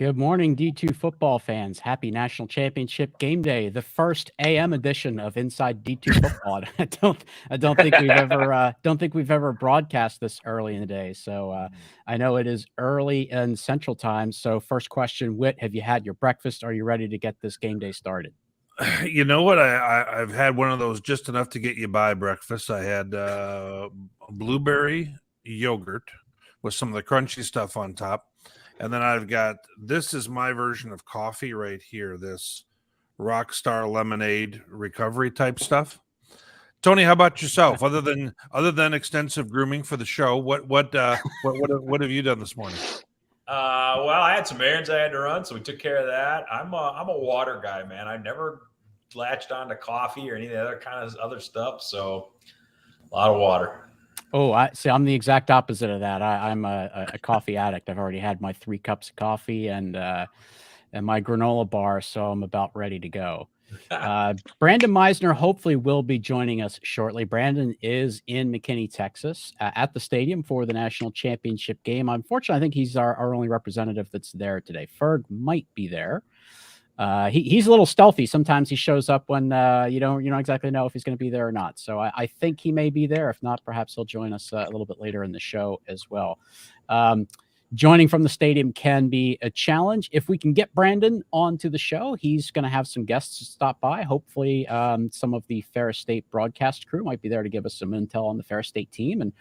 Good morning, D2 Football fans. Happy National Championship Game Day, the first AM edition of Inside D2 Football. Don't think we've ever broadcast this early in the day. So I know it is early in Central Time. So first question, Whit, have you had your breakfast? Are you ready to get this game day started? You know what? I've had one of those just enough to get you by breakfast. I had blueberry yogurt with some of the crunchy stuff on top. And then I've got, this is my version of coffee right here, this Rockstar Lemonade recovery type stuff. Tony, how about yourself? Other than extensive grooming for the show, what have you done this morning? Well, I had some errands I had to run, so we took care of that. I'm a water guy, man. I never latched on to coffee or any of the other kind of other stuff, so a lot of water. Oh, I'm the exact opposite of that. I'm a coffee addict. I've already had my 3 cups of coffee and my granola bar, so I'm about ready to go. Brandon Meisner hopefully will be joining us shortly. Brandon is in McKinney, Texas, at the stadium for the national championship game. Unfortunately, I think he's our only representative that's there today. Ferg might be there. He's a little stealthy. Sometimes he shows up when you don't exactly know if he's going to be there or not. So I think he may be there. If not, perhaps he'll join us a little bit later in the show as well. Joining from the stadium can be a challenge. If we can get Brandon onto the show, he's going to have some guests stop by. Hopefully, some of the Ferris State broadcast crew might be there to give us some intel on the Ferris State team and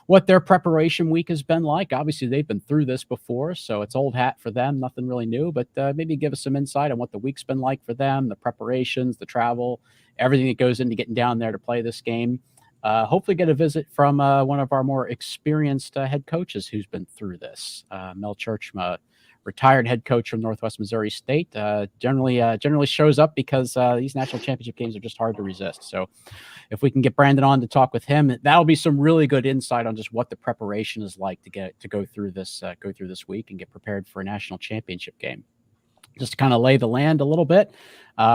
what their preparation week has been like. Obviously, they've been through this before, so it's old hat for them, nothing really new, but maybe give us some insight on what the week's been like for them, the preparations, the travel, everything that goes into getting down there to play this game. Hopefully get a visit from one of our more experienced head coaches who's been through this. Mel Churchma, retired head coach from Northwest Missouri State, generally shows up because these national championship games are just hard to resist. So if we can get Brandon on to talk with him, that'll be some really good insight on just what the preparation is like to go through this week and get prepared for a national championship game. Just to kind of lay the land a little bit,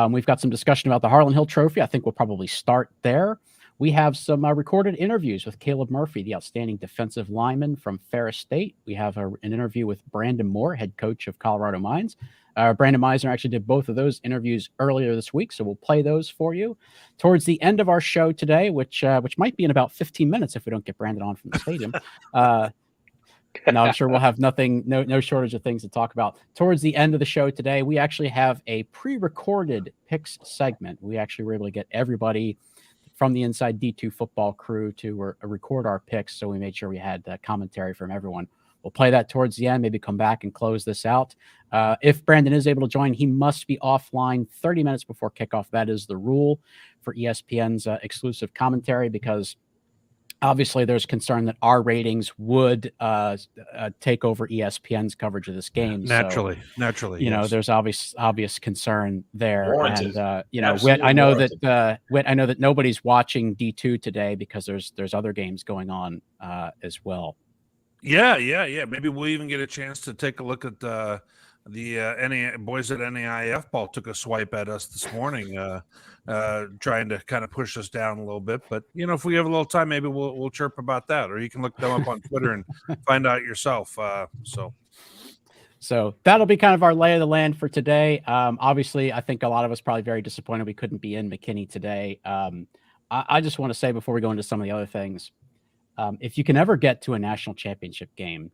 we've got some discussion about the Harlan Hill Trophy. I think we'll probably start there. We have some recorded interviews with Caleb Murphy, the outstanding defensive lineman from Ferris State. We have an interview with Brandon Moore, head coach of Colorado Mines. Brandon Meisner actually did both of those interviews earlier this week, so we'll play those for you. Towards the end of our show today, which might be in about 15 minutes if we don't get Brandon on from the stadium. No, I'm sure we'll have no shortage of things to talk about. Towards the end of the show today, we actually have a pre-recorded picks segment. We actually were able to get everybody from the Inside D2 Football crew to record our picks, so we made sure we had commentary from everyone. We'll play that towards the end, maybe come back and close this out. If Brandon is able to join, he must be offline 30 minutes before kickoff. That is the rule for ESPN's exclusive commentary, because obviously there's concern that our ratings would take over ESPN's coverage of this game. Naturally, yes. There's obvious concern there. Warranted. And Whit, I know that nobody's watching D2 today because there's other games going on as well. Yeah. Maybe we'll even get a chance to take a look at the boys at NAIF ball took a swipe at us this morning, trying to kind of push us down a little bit. But if we have a little time, maybe we'll chirp about that, or you can look them up on Twitter and find out yourself. So that'll be kind of our lay of the land for today. Obviously, I think a lot of us probably very disappointed we couldn't be in McKinney today. I just want to say before we go into some of the other things, if you can ever get to a national championship game,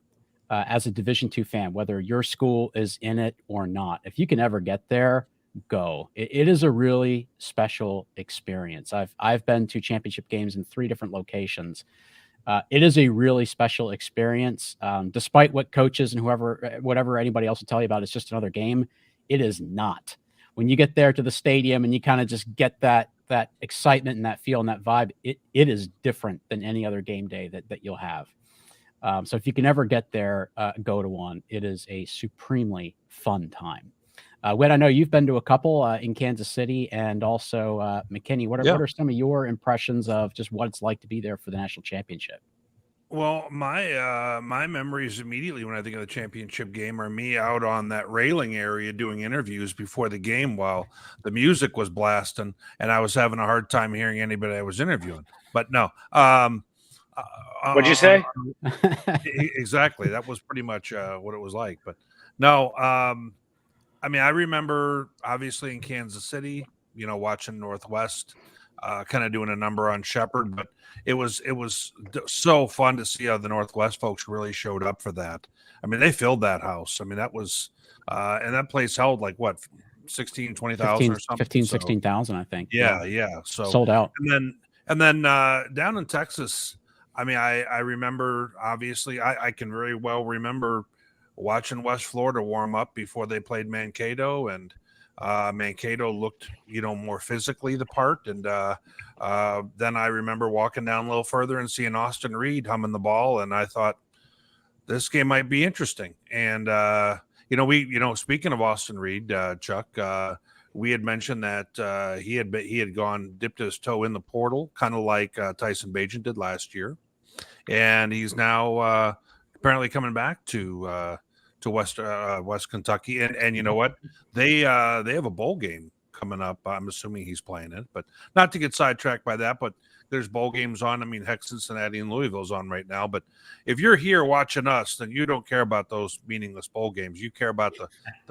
as a Division II fan, whether your school is in it or not, if you can ever get there, go. It is a really special experience. I've been to championship games in 3 different locations. It is a really special experience. Despite what coaches and whatever anybody else will tell you about, it's just another game. It is not. When you get there to the stadium and you kind of just get that excitement and that feel and that vibe, it is different than any other game day that you'll have. So if you can ever get there, go to one. It is a supremely fun time. Whit, I know you've been to a couple in Kansas City and also McKinney. What are some of your impressions of just what it's like to be there for the national championship? Well, my memories immediately when I think of the championship game are me out on that railing area doing interviews before the game while the music was blasting, and I was having a hard time hearing anybody I was interviewing. But no. What'd you say? Exactly. That was pretty much what it was like. But No, I mean, I remember obviously in Kansas City, watching Northwest, kind of doing a number on Shepherd, but it was so fun to see how the Northwest folks really showed up for that. I mean, they filled that house. I mean, that was, and that place held like what, 16, 20,000 or something. 15, So 16,000, I think. yeah. So Sold out. and then down in Texas, I mean, I remember obviously I can very well remember watching West Florida warm up before they played Mankato, and Mankato looked more physically the part, and then I remember walking down a little further and seeing Austin Reed humming the ball, and I thought this game might be interesting. And speaking of Austin Reed, Chuck, we had mentioned that he had gone dipped his toe in the portal, kind of like Tyson Bagent did last year, and he's now apparently coming back to West Kentucky, and you know what, they have a bowl game coming up. I'm assuming he's playing it, but not to get sidetracked by that. But there's bowl games on. I mean, heck, Cincinnati and Louisville's on right now. But if you're here watching us, then you don't care about those meaningless bowl games. You care about the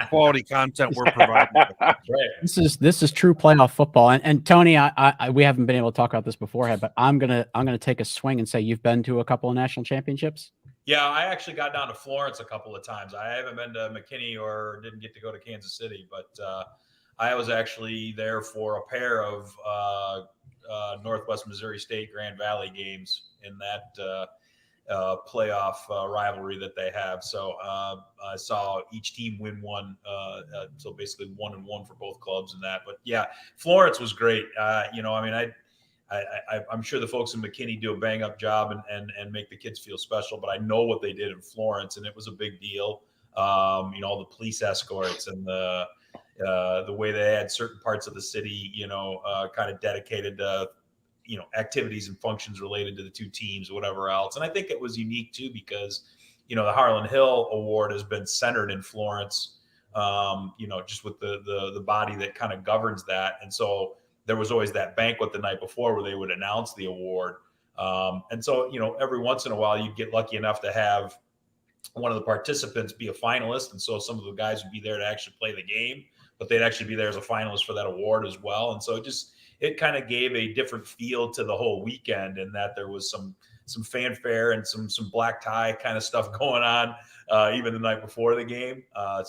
quality content we're providing. Right. This is true playoff football. And Tony, we haven't been able to talk about this beforehand, but I'm gonna take a swing and say you've been to a couple of national championships. Yeah, I actually got down to Florence a couple of times. I haven't been to McKinney or didn't get to go to Kansas City, but I was actually there for a pair of Northwest Missouri State Grand Valley games in that playoff rivalry that they have. So I saw each team win one. So basically 1-1 for both clubs in that. But yeah, Florence was great. I'm sure the folks in McKinney do a bang up job and make the kids feel special, but I know what they did in Florence, and it was a big deal. All the police escorts and the way they had certain parts of the city, kind of dedicated to, activities and functions related to the two teams, or whatever else. And I think it was unique too, because, the Harlan Hill Award has been centered in Florence, just with the body that kind of governs that. And so there was always that banquet the night before where they would announce the award. And so, every once in a while you'd get lucky enough to have one of the participants be a finalist. And so some of the guys would be there to actually play the game, but they'd actually be there as a finalist for that award as well. And so it kind of gave a different feel to the whole weekend, in that there was some fanfare and some black tie kind of stuff going on, even the night before the game.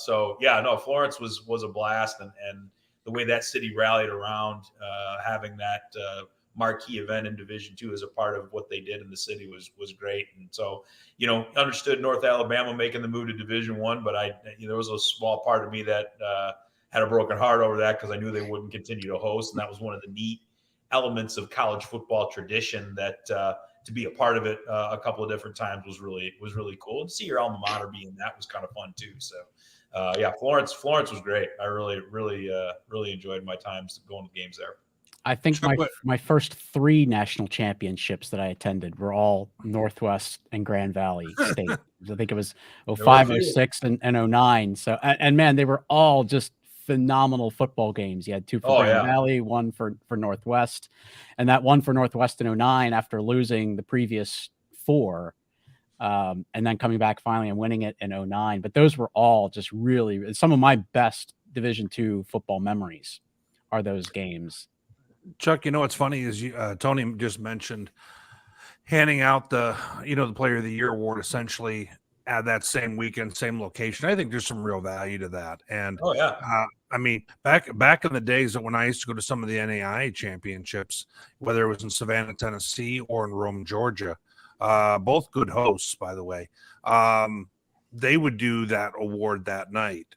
Florence was a blast, and the way that city rallied around having that marquee event in Division II as a part of what they did in the city was great. And so, understood North Alabama making the move to Division I, but there was a small part of me that had a broken heart over that, because I knew they wouldn't continue to host. And that was one of the neat elements of college football tradition, that to be a part of it a couple of different times was really cool. And to see your alma mater being that was kind of fun too. So Florence was great. I really enjoyed my times going to games there. I think my first 3 national championships that I attended were all Northwest and Grand Valley State. I think it was 05, 06, and 09. So, and man, they were all just phenomenal football games. You had 2 for Grand Valley, 1 for Northwest, and that one for Northwest in 09 after losing the previous 4. And then coming back finally and winning it in 09. But those were all just really some of my best Division II football memories are those games. Chuck, what's funny is Tony just mentioned handing out the Player of the Year award essentially at that same weekend, same location. I think there's some real value to that. And I mean, back in the days when I used to go to some of the NAIA championships, whether it was in Savannah, Tennessee, or in Rome, Georgia, both good hosts, by the way, they would do that award that night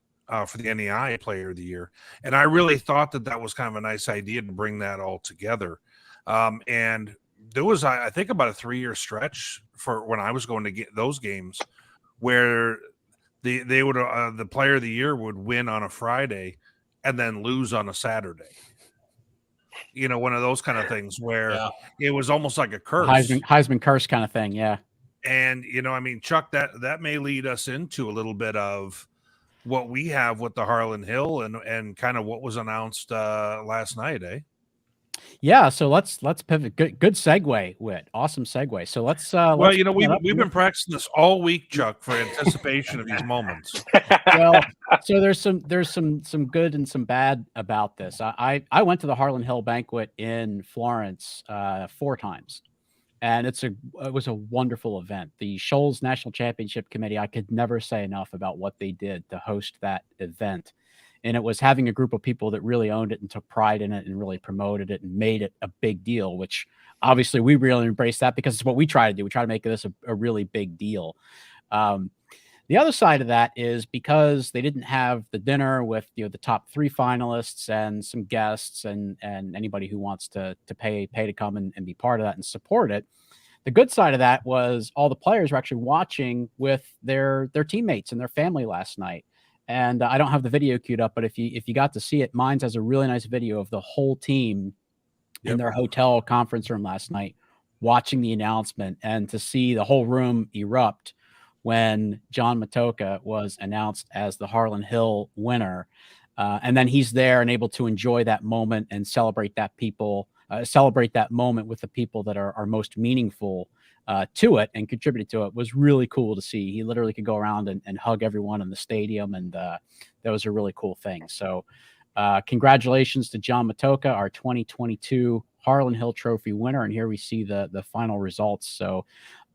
for the NAIA Player of the Year. And I really thought that was kind of a nice idea to bring that all together. And there was, I think, about a 3-year stretch for when I was going to get those games where they would the Player of the Year would win on a Friday and then lose on a Saturday. One of those kind of things where it was almost like a curse. Heisman curse kind of thing, yeah. And, Chuck, that may lead us into a little bit of what we have with the Harlan Hill and kind of what was announced last night, eh? Yeah, so let's pivot. Good segue, Whit. Awesome segue. So let's Well, let's you know, pick that up we've here. been practicing this all week, Chuck, for anticipation of these moments. Well, so there's some good and some bad about this. I went to the Harlan Hill banquet in Florence 4 times, and it was a wonderful event. The Shoals National Championship Committee, I could never say enough about what they did to host that event. And it was having a group of people that really owned it and took pride in it and really promoted it and made it a big deal, which obviously we really embrace that because it's what we try to do. We try to make this a really big deal. The other side of that is because they didn't have the dinner with the top 3 finalists and some guests and anybody who wants to pay to come and be part of that and support it. The good side of that was all the players were actually watching with their teammates and their family last night. And I don't have the video queued up, but if you got to see it, Mines has a really nice video of the whole team in their hotel conference room last night watching the announcement, and to see the whole room erupt when John Matocha was announced as the Harlan Hill winner. And then he's there and able to enjoy that moment and celebrate that moment with the people that are most meaningful to it and contributed to it was really cool to see. He literally could go around and hug everyone in the stadium, and that was a really cool thing. So congratulations to John Matocha, our 2022 Harlan Hill Trophy winner. And here we see the final results. So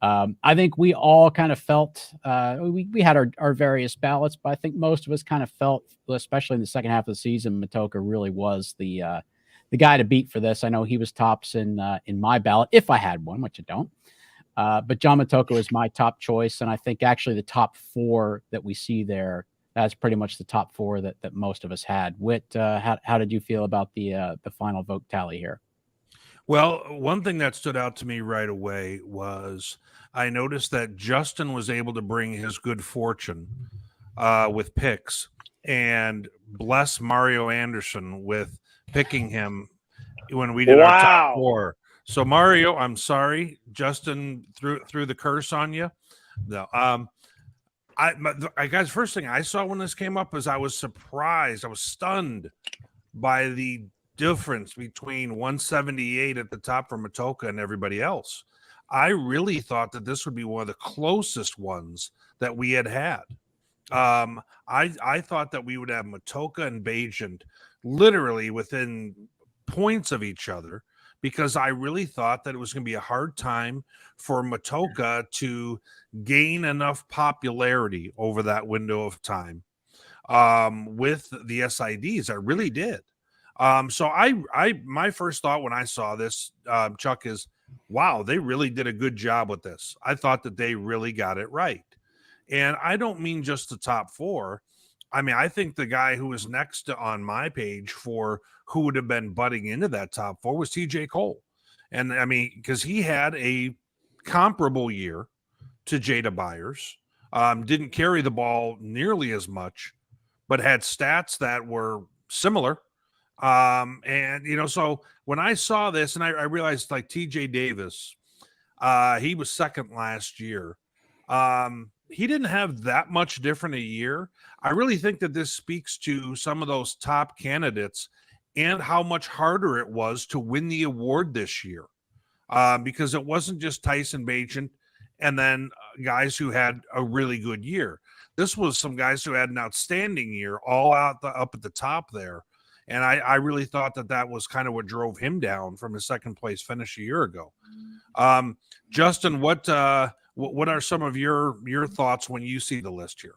I think we all kind of felt we had our various ballots, but I think most of us kind of felt, especially in the second half of the season, Matocha really was the guy to beat for this. I know he was tops in my ballot if I had one, which I don't. But John Matocha is my top choice, and I think actually the top 4 that we see there, that's pretty much the top 4 that most of us had. Whit, how did you feel about the final vote tally here? Well, one thing that stood out to me right away was I noticed that Justin was able to bring his good fortune with picks, and bless Mario Anderson with picking him when we did our top 4. So Mario, I'm sorry, Justin threw the curse on you. No, I guys, first thing I saw when this came up is I was surprised, I was stunned by the difference between 178 at the top for Matocha and everybody else. I really thought that this would be one of the closest ones that we had. I thought that we would have Matocha and Bajent literally within points of each other, because I really thought that it was going to be a hard time for Matocha to gain enough popularity over that window of time with the SIDs. I really did. So my first thought when I saw this, Chuck, is, wow, they really did a good job with this. I thought that they really got it right. And I don't mean just the top 4. I mean, I think the guy who was next on my page for who would have been butting into that top 4 was TJ Cole. And I mean, because he had a comparable year to Jada Byers, didn't carry the ball nearly as much, but had stats that were similar. And, so when I saw this and I realized, like, TJ Davis, he was second last year. He didn't have that much different a year. I really think that this speaks to some of those top candidates and how much harder it was to win the award this year, because it wasn't just Tyson Bajent and then guys who had a really good year. This was some guys who had an outstanding year, all up at the top there. And I really thought that was kind of what drove him down from his second place finish a year ago. Justin, what are some of your thoughts when you see the list here?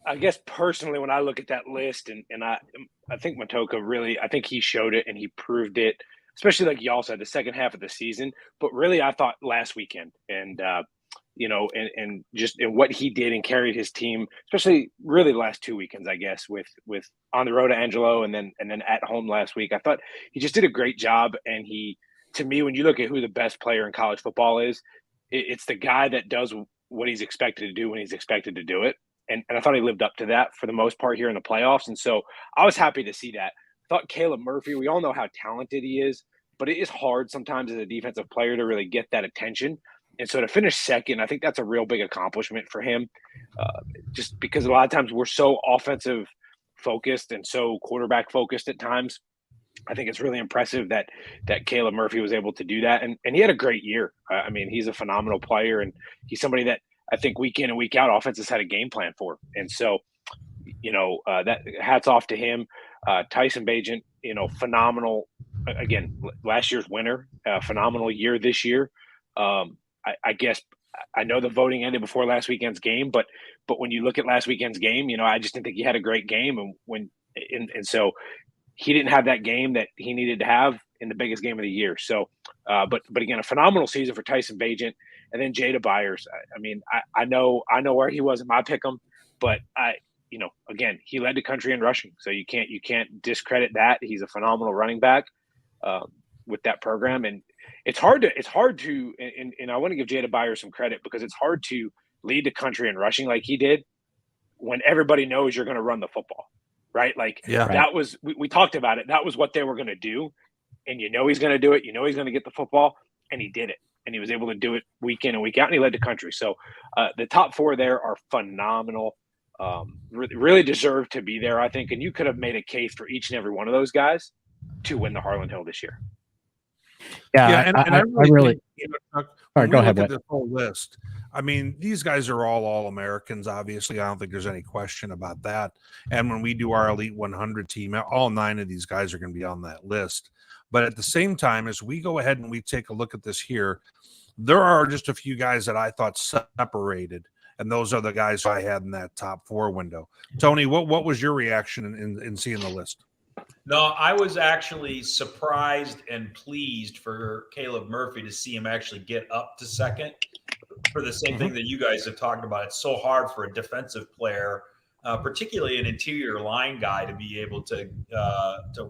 I guess personally, when I look at that list, and I think Matocha really, I think he showed it and he proved it, especially like y'all said, the second half of the season. But really, I thought last weekend, and just in what he did and carried his team, especially really the last 2 weekends, I guess, with on the road to Angelo and then at home last week. I thought he just did a great job. And to me, when you look at who the best player in college football is, it's the guy that does what he's expected to do when he's expected to do it. And I thought he lived up to that for the most part here in the playoffs. And so I was happy to see that. I thought Caleb Murphy, we all know how talented he is, but it is hard sometimes as a defensive player to really get that attention. And so to finish second, I think that's a real big accomplishment for him, just because a lot of times we're so offensive focused and so quarterback focused at times. I think it's really impressive that Caleb Murphy was able to do that, and he had a great year. I mean, he's a phenomenal player, and he's somebody that I think week in and week out offenses had a game plan for. And so, that hats off to him. Tyson Bagent, phenomenal. Again, last year's winner, phenomenal year this year. I guess I know the voting ended before last weekend's game, but when you look at last weekend's game, I just didn't think he had a great game, and so he didn't have that game that he needed to have in the biggest game of the year. So, but again, a phenomenal season for Tyson Bagent, and then Jada Byers. I mean, I know where he was in my pick'em, but again, he led the country in rushing, so you can't discredit that. He's a phenomenal running back with that program, and it's hard to, and I want to give Jada Byers some credit because it's hard to lead the country in rushing like he did when everybody knows you're going to run the football. Right? Like that was, we talked about it. That was what they were going to do. And he's going to do it. He's going to get the football, and he did it. And he was able to do it week in and week out, and he led the country. So the top four there are phenomenal. Really deserve to be there, I think. And you could have made a case for each and every one of those guys to win the Harlan Hill this year. Yeah, I really think, all right, go ahead. Look at this whole list. I mean, these guys are all Americans. Obviously, I don't think there's any question about that. And when we do our Elite 100 team, all 9 of these guys are going to be on that list. But at the same time, as we go ahead and we take a look at this here, there are just a few guys that I thought separated, and those are the guys I had in that top 4 window. Tony, what was your reaction in seeing the list? No, I was actually surprised and pleased for Caleb Murphy to see him actually get up to second for the same thing that you guys have talked about. It's so hard for a defensive player, particularly an interior line guy, to be able to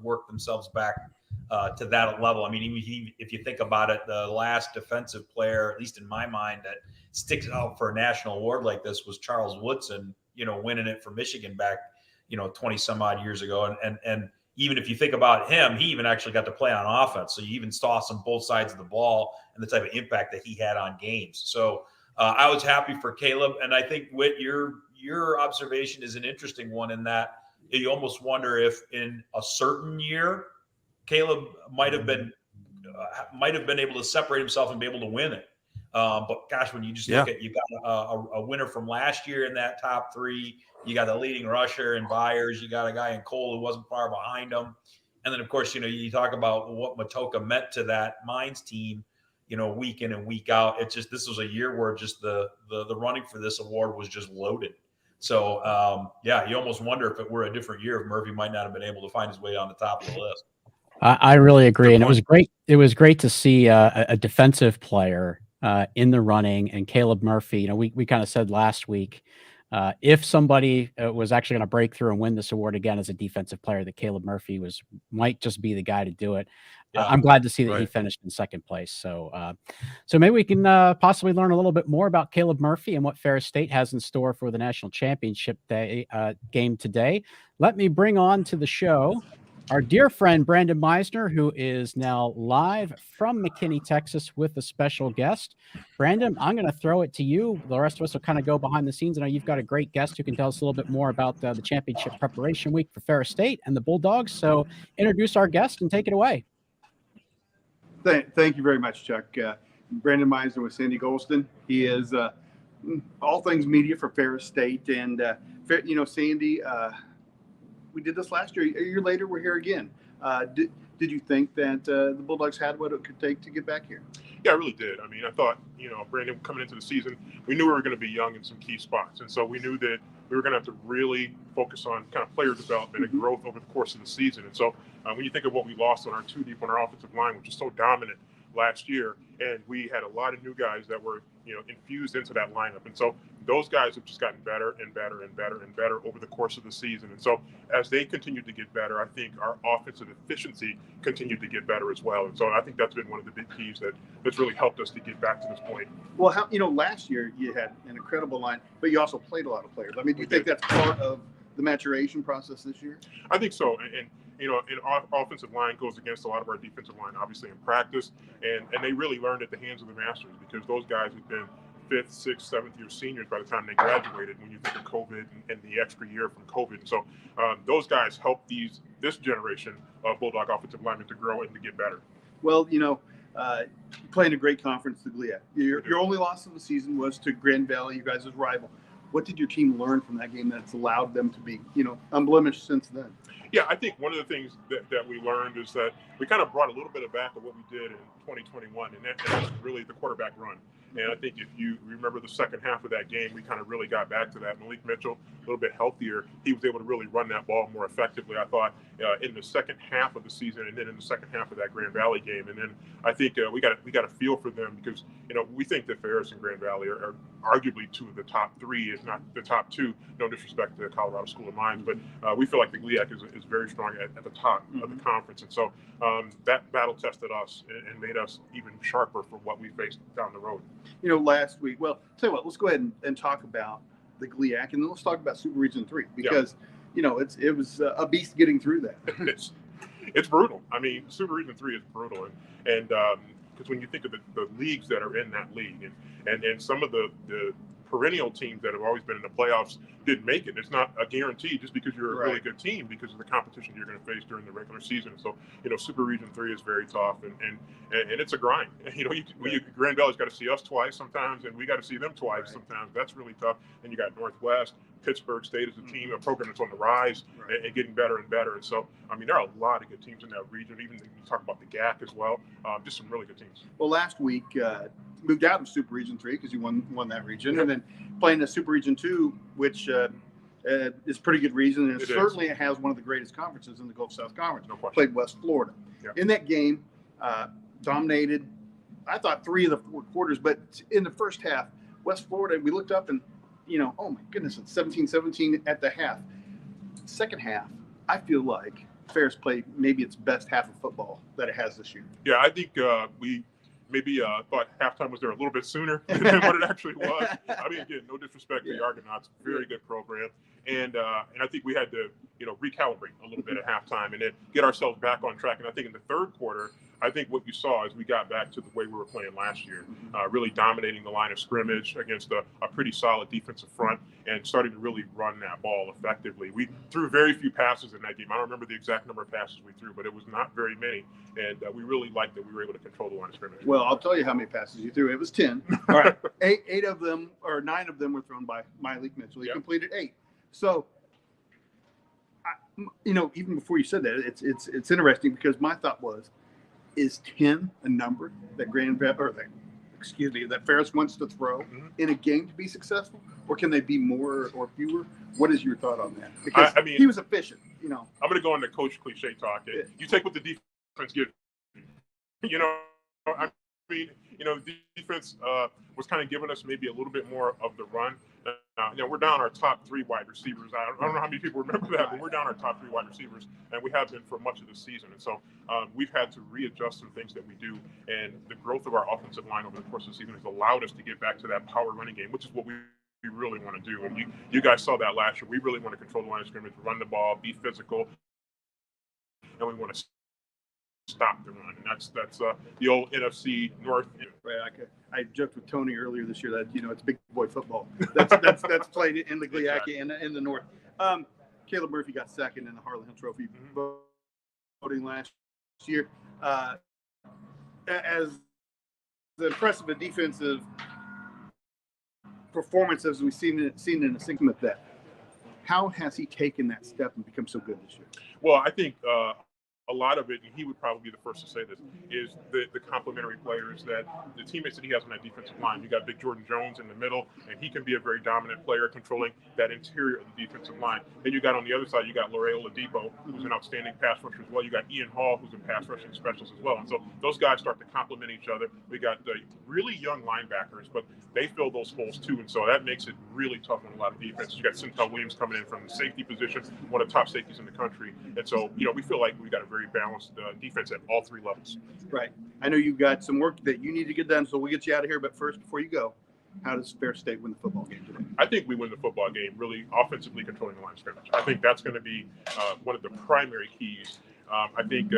work themselves back to that level. I mean, even if you think about it, the last defensive player, at least in my mind, that sticks out for a national award like this was Charles Woodson, winning it for Michigan back, 20 some odd years ago. And even if you think about him, he even actually got to play on offense. So you even saw some both sides of the ball and the type of impact that he had on games. So I was happy for Caleb. And I think, Whit, your observation is an interesting one in that you almost wonder if in a certain year, Caleb might have been able to separate himself and be able to win it. But gosh, when you just look at, you got a winner from last year in that top 3, you got the leading rusher in Byers, you got a guy in Cole who wasn't far behind him. And then of course, you talk about what Matoka meant to that Mines team, week in and week out. It's just, this was a year where just the running for this award was just loaded. So you almost wonder if it were a different year, if Murphy might not have been able to find his way on the top of the list. I really agree. And it was great. It was great to see a defensive player in the running, and Caleb Murphy. We kind of said last week, if somebody was actually going to break through and win this award again as a defensive player, that Caleb Murphy might just be the guy to do it. I'm glad to see that he finished in second place. So maybe we can possibly learn a little bit more about Caleb Murphy and what Ferris State has in store for the national championship game today. Let me bring on to the show our dear friend Brandon Meisner, who is now live from McKinney, Texas, with a special guest. Brandon, I'm going to throw it to you. The rest of us will kind of go behind the scenes. I know you've got a great guest who can tell us a little bit more about the championship preparation week for Ferris State and the Bulldogs. So introduce our guest and take it away. Thank you very much, Chuck. Brandon Meisner with Sandy Golston. He is all things media for Ferris State. And, Sandy, we did this last year. A year later, we're here again. Did you think that the Bulldogs had what it could take to get back here? Yeah, I really did. I mean, I thought, Brandon, coming into the season, we knew we were going to be young in some key spots. And so we knew that we were going to have to really focus on kind of player development and growth over the course of the season. And so when you think of what we lost on our 2 deep on our offensive line, which was so dominant last year, and we had a lot of new guys that were, infused into that lineup. And so those guys have just gotten better and better and better and better over the course of the season. And so as they continued to get better, I think our offensive efficiency continued to get better as well. And so I think that's been one of the big keys that's really helped us to get back to this point. Well, last year you had an incredible line, but you also played a lot of players. I mean, do you think that's part of the maturation process this year? I think so. And our offensive line goes against a lot of our defensive line, obviously in practice, and they really learned at the hands of the masters because those guys have been fifth, sixth, seventh year seniors by the time they graduated. When you think of COVID and the extra year from COVID, and so those guys help this generation of Bulldog offensive linemen to grow and to get better. Well, playing a great conference, the GLIAC. Your only loss of the season was to Grand Valley, you guys' rival. What did your team learn from that game that's allowed them to be, unblemished since then? Yeah, I think one of the things that we learned is that we kind of brought a little bit of back of what we did in 2021, and that's really the quarterback run. And I think if you remember the second half of that game, we kind of really got back to that. Malik Mitchell, a little bit healthier, he was able to really run that ball more effectively, I thought, in the second half of the season, and then in the second half of that Grand Valley game. And then I think we got a feel for them because we think that Ferris and Grand Valley are arguably two of the top three, if not the top two. No disrespect to the Colorado School of Mines, but we feel like the GLIAC is very strong at the top of the conference, and so that battle tested us and made us even sharper for what we faced down the road. Last week, well, tell you what, let's go ahead and talk about the GLIAC, and then let's talk about Super Region 3 because it was a beast getting through that. It's brutal. I mean, Super Region 3 is brutal, and because when you think of the leagues that are in that league, and some of the perennial teams that have always been in the playoffs didn't make it. It's not a guarantee just because you're a really good team because of the competition you're going to face during the regular season. So, Super Region 3 is very tough and it's a grind. Grand Valley's got to see us twice sometimes, and we got to see them twice sometimes. That's really tough. And you got Northwest, Pittsburgh State as a team, a program that's on the rise and getting better and better. And so, there are a lot of good teams in that region. Even you talk about the GAC as well. Just some really good teams. Well, last week, moved out of Super Region 3 because you won that region, and then playing the Super Region 2, which is pretty good reason, and certainly it has one of the greatest conferences in the Gulf South Conference. No question. Played West Florida. Yep. In that game, dominated, I thought 3 of the 4 quarters, but in the first half, West Florida, we looked up and, oh my goodness, it's 17-17 at the half. Second half, I feel like Ferris played maybe its best half of football that it has this year. Yeah, I think we maybe thought halftime was there a little bit sooner than what it actually was. Again, no disrespect to the Argonauts, very good program, and I think we had to recalibrate a little bit at halftime and then get ourselves back on track. And I think in the third quarter, I think what you saw is we got back to the way we were playing last year, really dominating the line of scrimmage against a pretty solid defensive front and starting to really run that ball effectively. We threw very few passes in that game. I don't remember the exact number of passes we threw, but it was not very many. And we really liked that we were able to control the line of scrimmage. Well, I'll tell you how many passes you threw. It was 10. All right. 8 of them, or 9 of them were thrown by Malik Mitchell. He completed 8. So, even before you said that, it's interesting because my thought was, is 10 a number that that Ferris wants to throw in a game to be successful, or can they be more or fewer? What is your thought on that? Because he was efficient. I'm going to go into coach cliche talk. You take what the defense gives you. The defense was kind of giving us maybe a little bit more of the run. We're down our top 3 wide receivers. I don't know how many people remember that, but we're down our top 3 wide receivers, and we have been for much of the season. And so we've had to readjust some things that we do, and the growth of our offensive line over the course of the season has allowed us to get back to that power running game, which is what we really want to do. And you guys saw that last year. We really want to control the line of scrimmage, run the ball, be physical, and we want to stop the run, and that's the old NFC North. Right. I joked with Tony earlier this year that it's big boy football. That's played in the GLIAC and in the North. Caleb Murphy got second in the Harlan Hill Trophy voting last year. As impressive a defensive performance as we've seen in a segment that, how has he taken that step and become so good this year? Well, I think a lot of it, and he would probably be the first to say this, is the complementary players that the teammates that he has on that defensive line. You got Big Jordan Jones in the middle, and he can be a very dominant player controlling that interior of the defensive line. Then you got on the other side, you got L'Oreal Oladipo, who's an outstanding pass rusher as well. You got Ian Hall, who's a pass rushing specialist as well. And so those guys start to complement each other. We got really young linebackers, but they fill those holes too. And so that makes it really tough on a lot of defenses. You got Sintel Williams coming in from the safety position, one of the top safeties in the country. And so, we feel like we got a very balanced defense at all 3 levels. Right. I know you've got some work that you need to get done, so we'll get you out of here. But first, before you go, how does Ferris State win the football game today? I think we win the football game really offensively controlling the line of scrimmage. I think that's going to be one of the primary keys. I think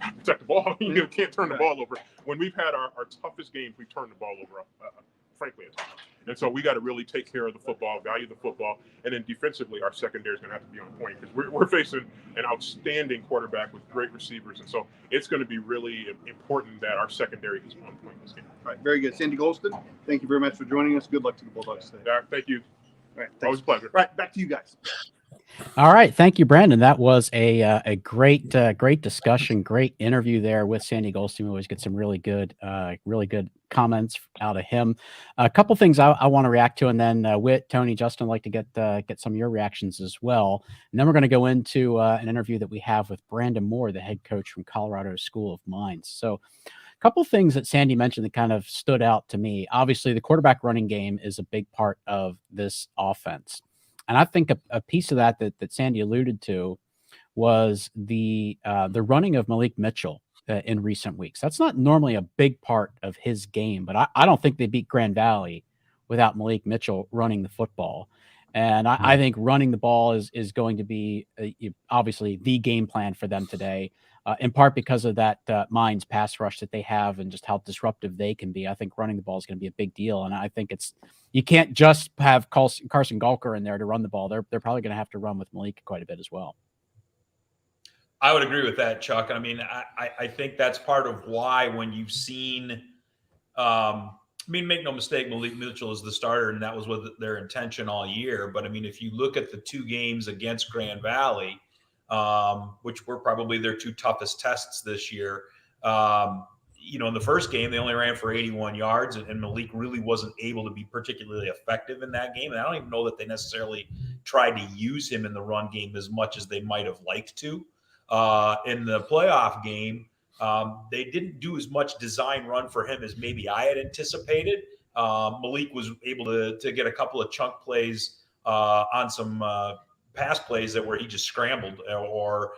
protect the ball. You can't turn the ball over. When we've had our toughest games, we turned the ball over frankly, a ton. And so we got to really take care of the football, value the football, and then defensively, our secondary is going to have to be on point because we're facing an outstanding quarterback with great receivers, and so it's going to be really important that our secondary is on point this game. All right, very good. Sandy Golston, thank you very much for joining us. Good luck to the Bulldogs today. Thank you. All right, Always a pleasure. Right, back to you guys. All right, thank you, Brandon. That was a great discussion, great interview there with Sandy Golston. We always get some really good comments out of him. A couple things I want to react to, and then Whit, Tony, Justin, I'd like to get some of your reactions as well. And then we're going to go into an interview that we have with Brandon Moore, the head coach from Colorado School of Mines. So a couple things that Sandy mentioned that kind of stood out to me. Obviously, the quarterback running game is a big part of this offense. And I think a piece of that Sandy alluded to was the running of Malik Mitchell in recent weeks. That's not normally a big part of his game, but I don't think they beat Grand Valley without Malik Mitchell running the football. And I think running the ball is going to be obviously the game plan for them today, in part because of that Mines pass rush that they have and just how disruptive they can be. I think running the ball is going to be a big deal. And I think you can't just have Carson Gulker in there to run the ball. They're probably going to have to run with Malik quite a bit as well. I would agree with that, Chuck. I mean, I think that's part of why when you've seen make no mistake, Malik Mitchell is the starter, and that was what their intention all year. But, I mean, if you look at the two games against Grand Valley, which were probably their two toughest tests this year, in the first game, they only ran for 81 yards, and Malik really wasn't able to be particularly effective in that game. And I don't even know that they necessarily tried to use him in the run game as much as they might have liked to. In the playoff game, they didn't do as much design run for him as maybe I had anticipated. Malik was able to get a couple of chunk plays on some pass plays where he just scrambled, or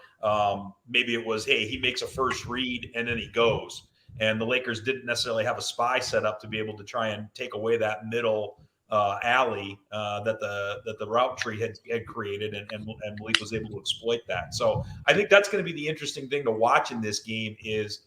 maybe it was, hey, he makes a first read and then he goes. And the Lakers didn't necessarily have a spy set up to be able to try and take away that middle alley that the route tree had created, and Malik was able to exploit that. So I think that's going to be the interesting thing to watch in this game is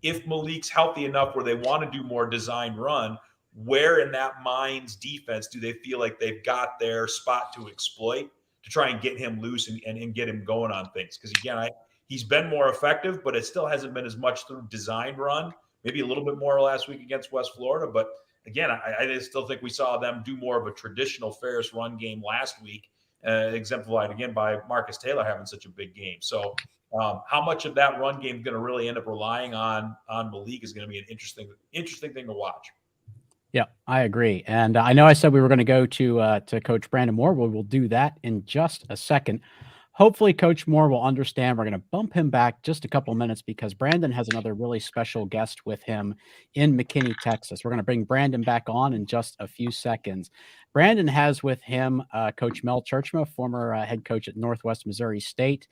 if Malik's healthy enough where they want to do more design run, where in that Mines defense do they feel like they've got their spot to exploit to try and get him loose and get him going on things. Because again, he's been more effective, but it still hasn't been as much through design run, maybe a little bit more last week against West Florida, but again, I still think we saw them do more of a traditional Ferris run game last week, exemplified again by Marcus Taylor having such a big game. So how much of that run game is going to really end up relying on Malik is going to be an interesting thing to watch. Yeah, I agree. And I know I said we were going to go to Coach Brandon Moore. We'll do that in just a second. Hopefully, Coach Moore will understand. We're going to bump him back just a couple minutes because Brandon has another really special guest with him in McKinney, Texas. We're going to bring Brandon back on in just a few seconds. Brandon has with him Coach Mel Churchma, former head coach at Northwest Missouri State.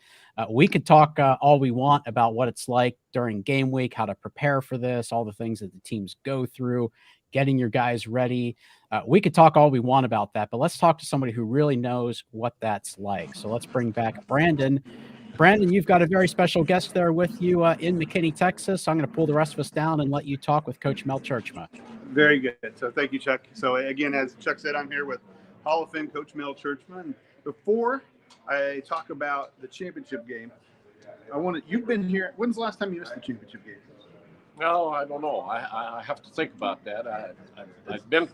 We could talk all we want about what it's like during game week, how to prepare for this, all the things that the teams go through, getting your guys ready. We could talk all we want about that, but let's talk to somebody who really knows what that's like. So let's bring back Brandon. Brandon, you've got a very special guest there with you in McKinney, Texas. So I'm going to pull the rest of us down and let you talk with Coach Mel Churchma. Very good. So thank you, Chuck. So again, as Chuck said, I'm here with Hall of Fame Coach Mel Churchma. And before I talk about the championship game, you've been here. When's the last time you missed the championship game? No, I don't know. I have to think about that. I've been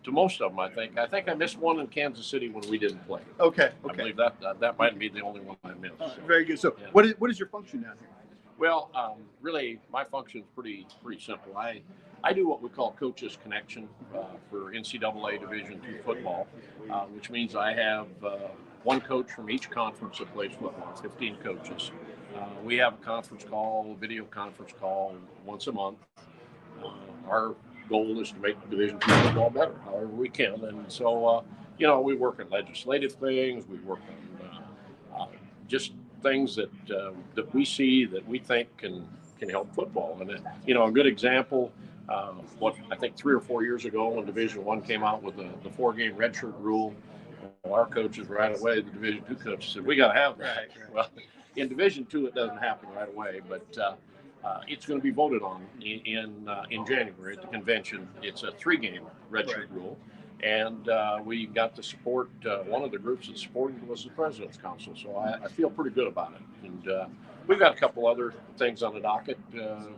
to most of them, I think. I think I missed one in Kansas City when we didn't play. Okay. I believe that might be the only one I missed. Very good. So yeah. What is your function down here? Well, really, my function is pretty simple. I do what we call Coaches Connection for NCAA Division II football, which means I have one coach from each conference that plays football, 15 coaches. We have a conference call, a video conference call once a month. Our goal is to make Division II football better, however we can. And so, we work on legislative things. We work on just things that we see that we think can help football. And a good example. What I think 3 or 4 years ago when Division I came out with the 4-game redshirt rule, our coaches right away, the Division II coaches said, we got to have that. Right. Well, in Division II, it doesn't happen right away, but it's going to be voted on in January at the convention. It's a 3-game redshirt rule. And we got to support one of the groups that supported was the President's Council. So I feel pretty good about it. And we've got a couple other things on the docket.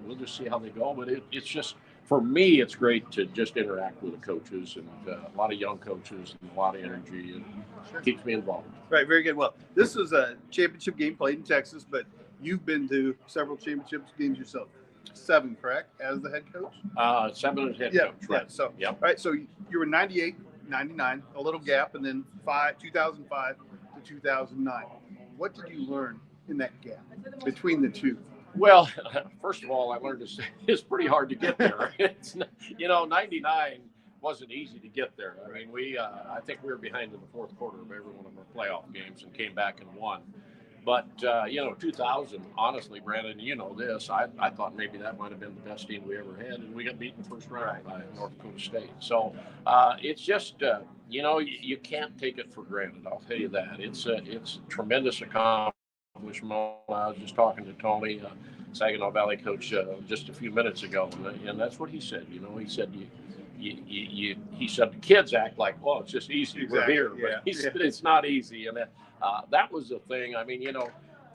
We'll just see how they go. But it's just, for me, it's great to just interact with the coaches and a lot of young coaches and a lot of energy, and keeps me involved. Right, very good. Well, this was a championship game played in Texas, but you've been to several championship games yourself. 7, correct, as the head coach? 7 as head coach, right. Yeah, so, yep. Right, so you were 98, 99, a little gap, and then 2005 to 2009. What did you learn in that gap between the two? Well, first of all, I learned it's pretty hard to get there. It's, 99 wasn't easy to get there. I mean, I think we were behind in the fourth quarter of every one of our playoff games and came back and won. But, 2000, honestly, Brandon, you know this, I thought maybe that might have been the best team we ever had, and we got beaten first round by North Dakota State. So it's just, you can't take it for granted. I'll tell you that. It's a tremendous accomplishment. I was just talking to Tony, Saginaw Valley coach, just a few minutes ago, and that's what he said. He said, he said the kids act like, well, it's just easy. Exactly. We're here. But he said it's not easy. And that was the thing. I mean,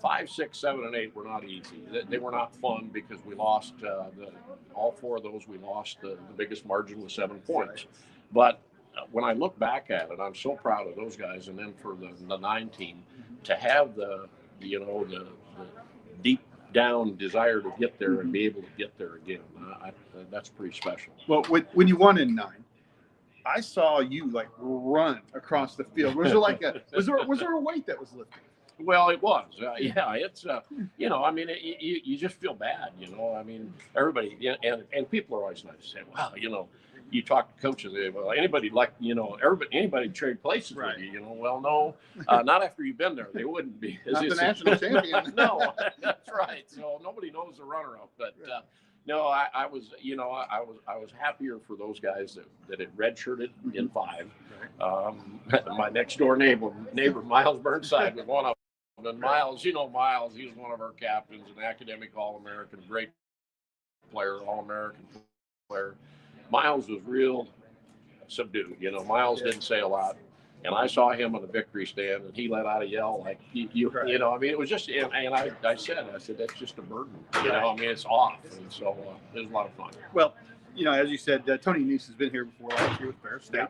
5, 6, 7, and 8 were not easy. They were not fun because we lost all 4 of those. We lost. The biggest margin was 7 points. But when I look back at it, I'm so proud of those guys. And then for the 9 team to have the deep down desire to get there and be able to get there again, that's pretty special. Well, when you won in 9, I saw you like run across the field. Was there was there a weight that was lifted? Well, it was. It's I mean, you just feel bad. I mean, everybody and people are always nice to say, wow, you talk to coaches, well, anybody anybody trade places with you, well, no, not after you've been there. They wouldn't be. Not the national champion. No, that's right. So nobody knows the runner-up, but no, I was happier for those guys that had redshirted in 5. My next door neighbor Miles Burnside was one of them. And Miles, he was one of our captains, an academic All-American, great player, All-American player. Miles was real subdued. Miles didn't say a lot. And I saw him on the victory stand, and he let out a yell like, I mean, it was just, and I said, that's just a burden. I mean, it's off. And so it was a lot of fun. Well, as you said, Tony Neese has been here before last year with Ferris State.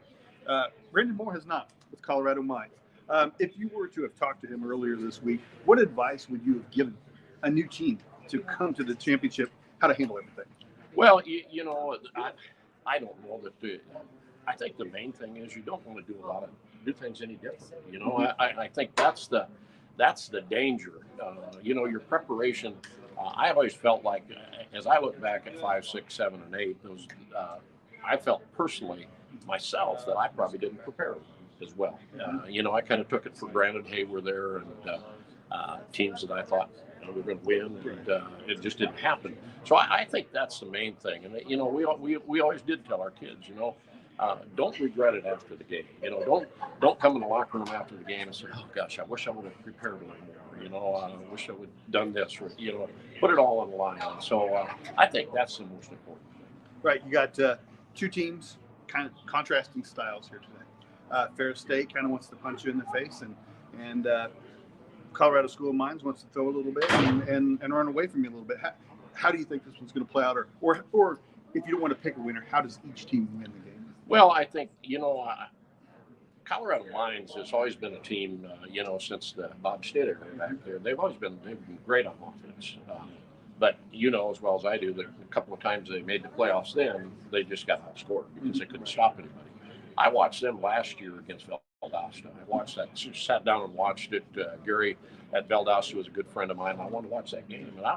Brendan Moore has not with Colorado Mines. If you were to have talked to him earlier this week, what advice would you have given a new team to come to the championship, how to handle everything? Well, I don't know that I think the main thing is you don't want to do things any different. I think that's the danger. Your preparation. I've always felt like, as I look back at 5, 6, 7, and 8, I felt personally myself that I probably didn't prepare as well. I kind of took it for granted. Hey, we're there, and teams that I thought were going to win, and it just didn't happen. So I think that's the main thing. And we always did tell our kids, don't regret it after the game. Don't come in the locker room after the game and say, oh gosh, I wish I would have prepared a little more. I wish I would have done this, or put it all on the line. So I think that's the most important thing. Right, you got 2 teams, kind of contrasting styles here today. Ferris State kind of wants to punch you in the face, and Colorado School of Mines wants to throw a little bit and run away from you a little bit. How do you think this one's going to play out, or if you don't want to pick a winner, how does each team win the game? Well, I think Colorado Mines has always been a team, since the Bob Stitt era back there. They've been great on offense. But as well as I do that a couple of times they made the playoffs, then they just got outscored because they couldn't stop anybody. I watched them last year against Valdosta. I watched that, sat down and watched it. Gary at Valdosta was a good friend of mine. I wanted to watch that game, and I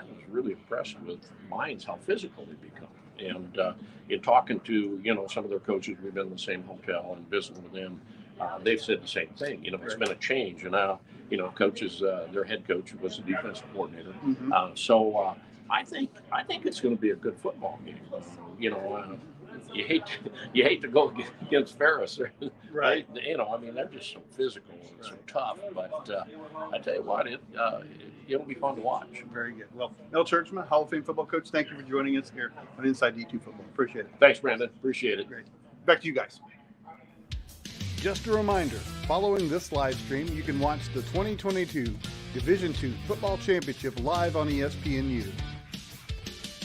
was really impressed with Mines, how physical they become. And in talking to some of their coaches, we've been in the same hotel and visiting with them. They've said the same thing. It's been a change, and now coaches, their head coach was the defensive coordinator. So I think it's going to be a good football game. you hate to go against Ferris, Right. You know, I mean, they're just so physical and so tough. But I tell you what, it'll be fun to watch. Very good. Well, Mel Churchman, Hall of Fame football coach, thank you for joining us here on Inside D2 Football. Appreciate it. Thanks, Brandon. Appreciate it. Great. Back to you guys. Just a reminder, following this live stream, you can watch the 2022 Division II Football Championship live on ESPNU.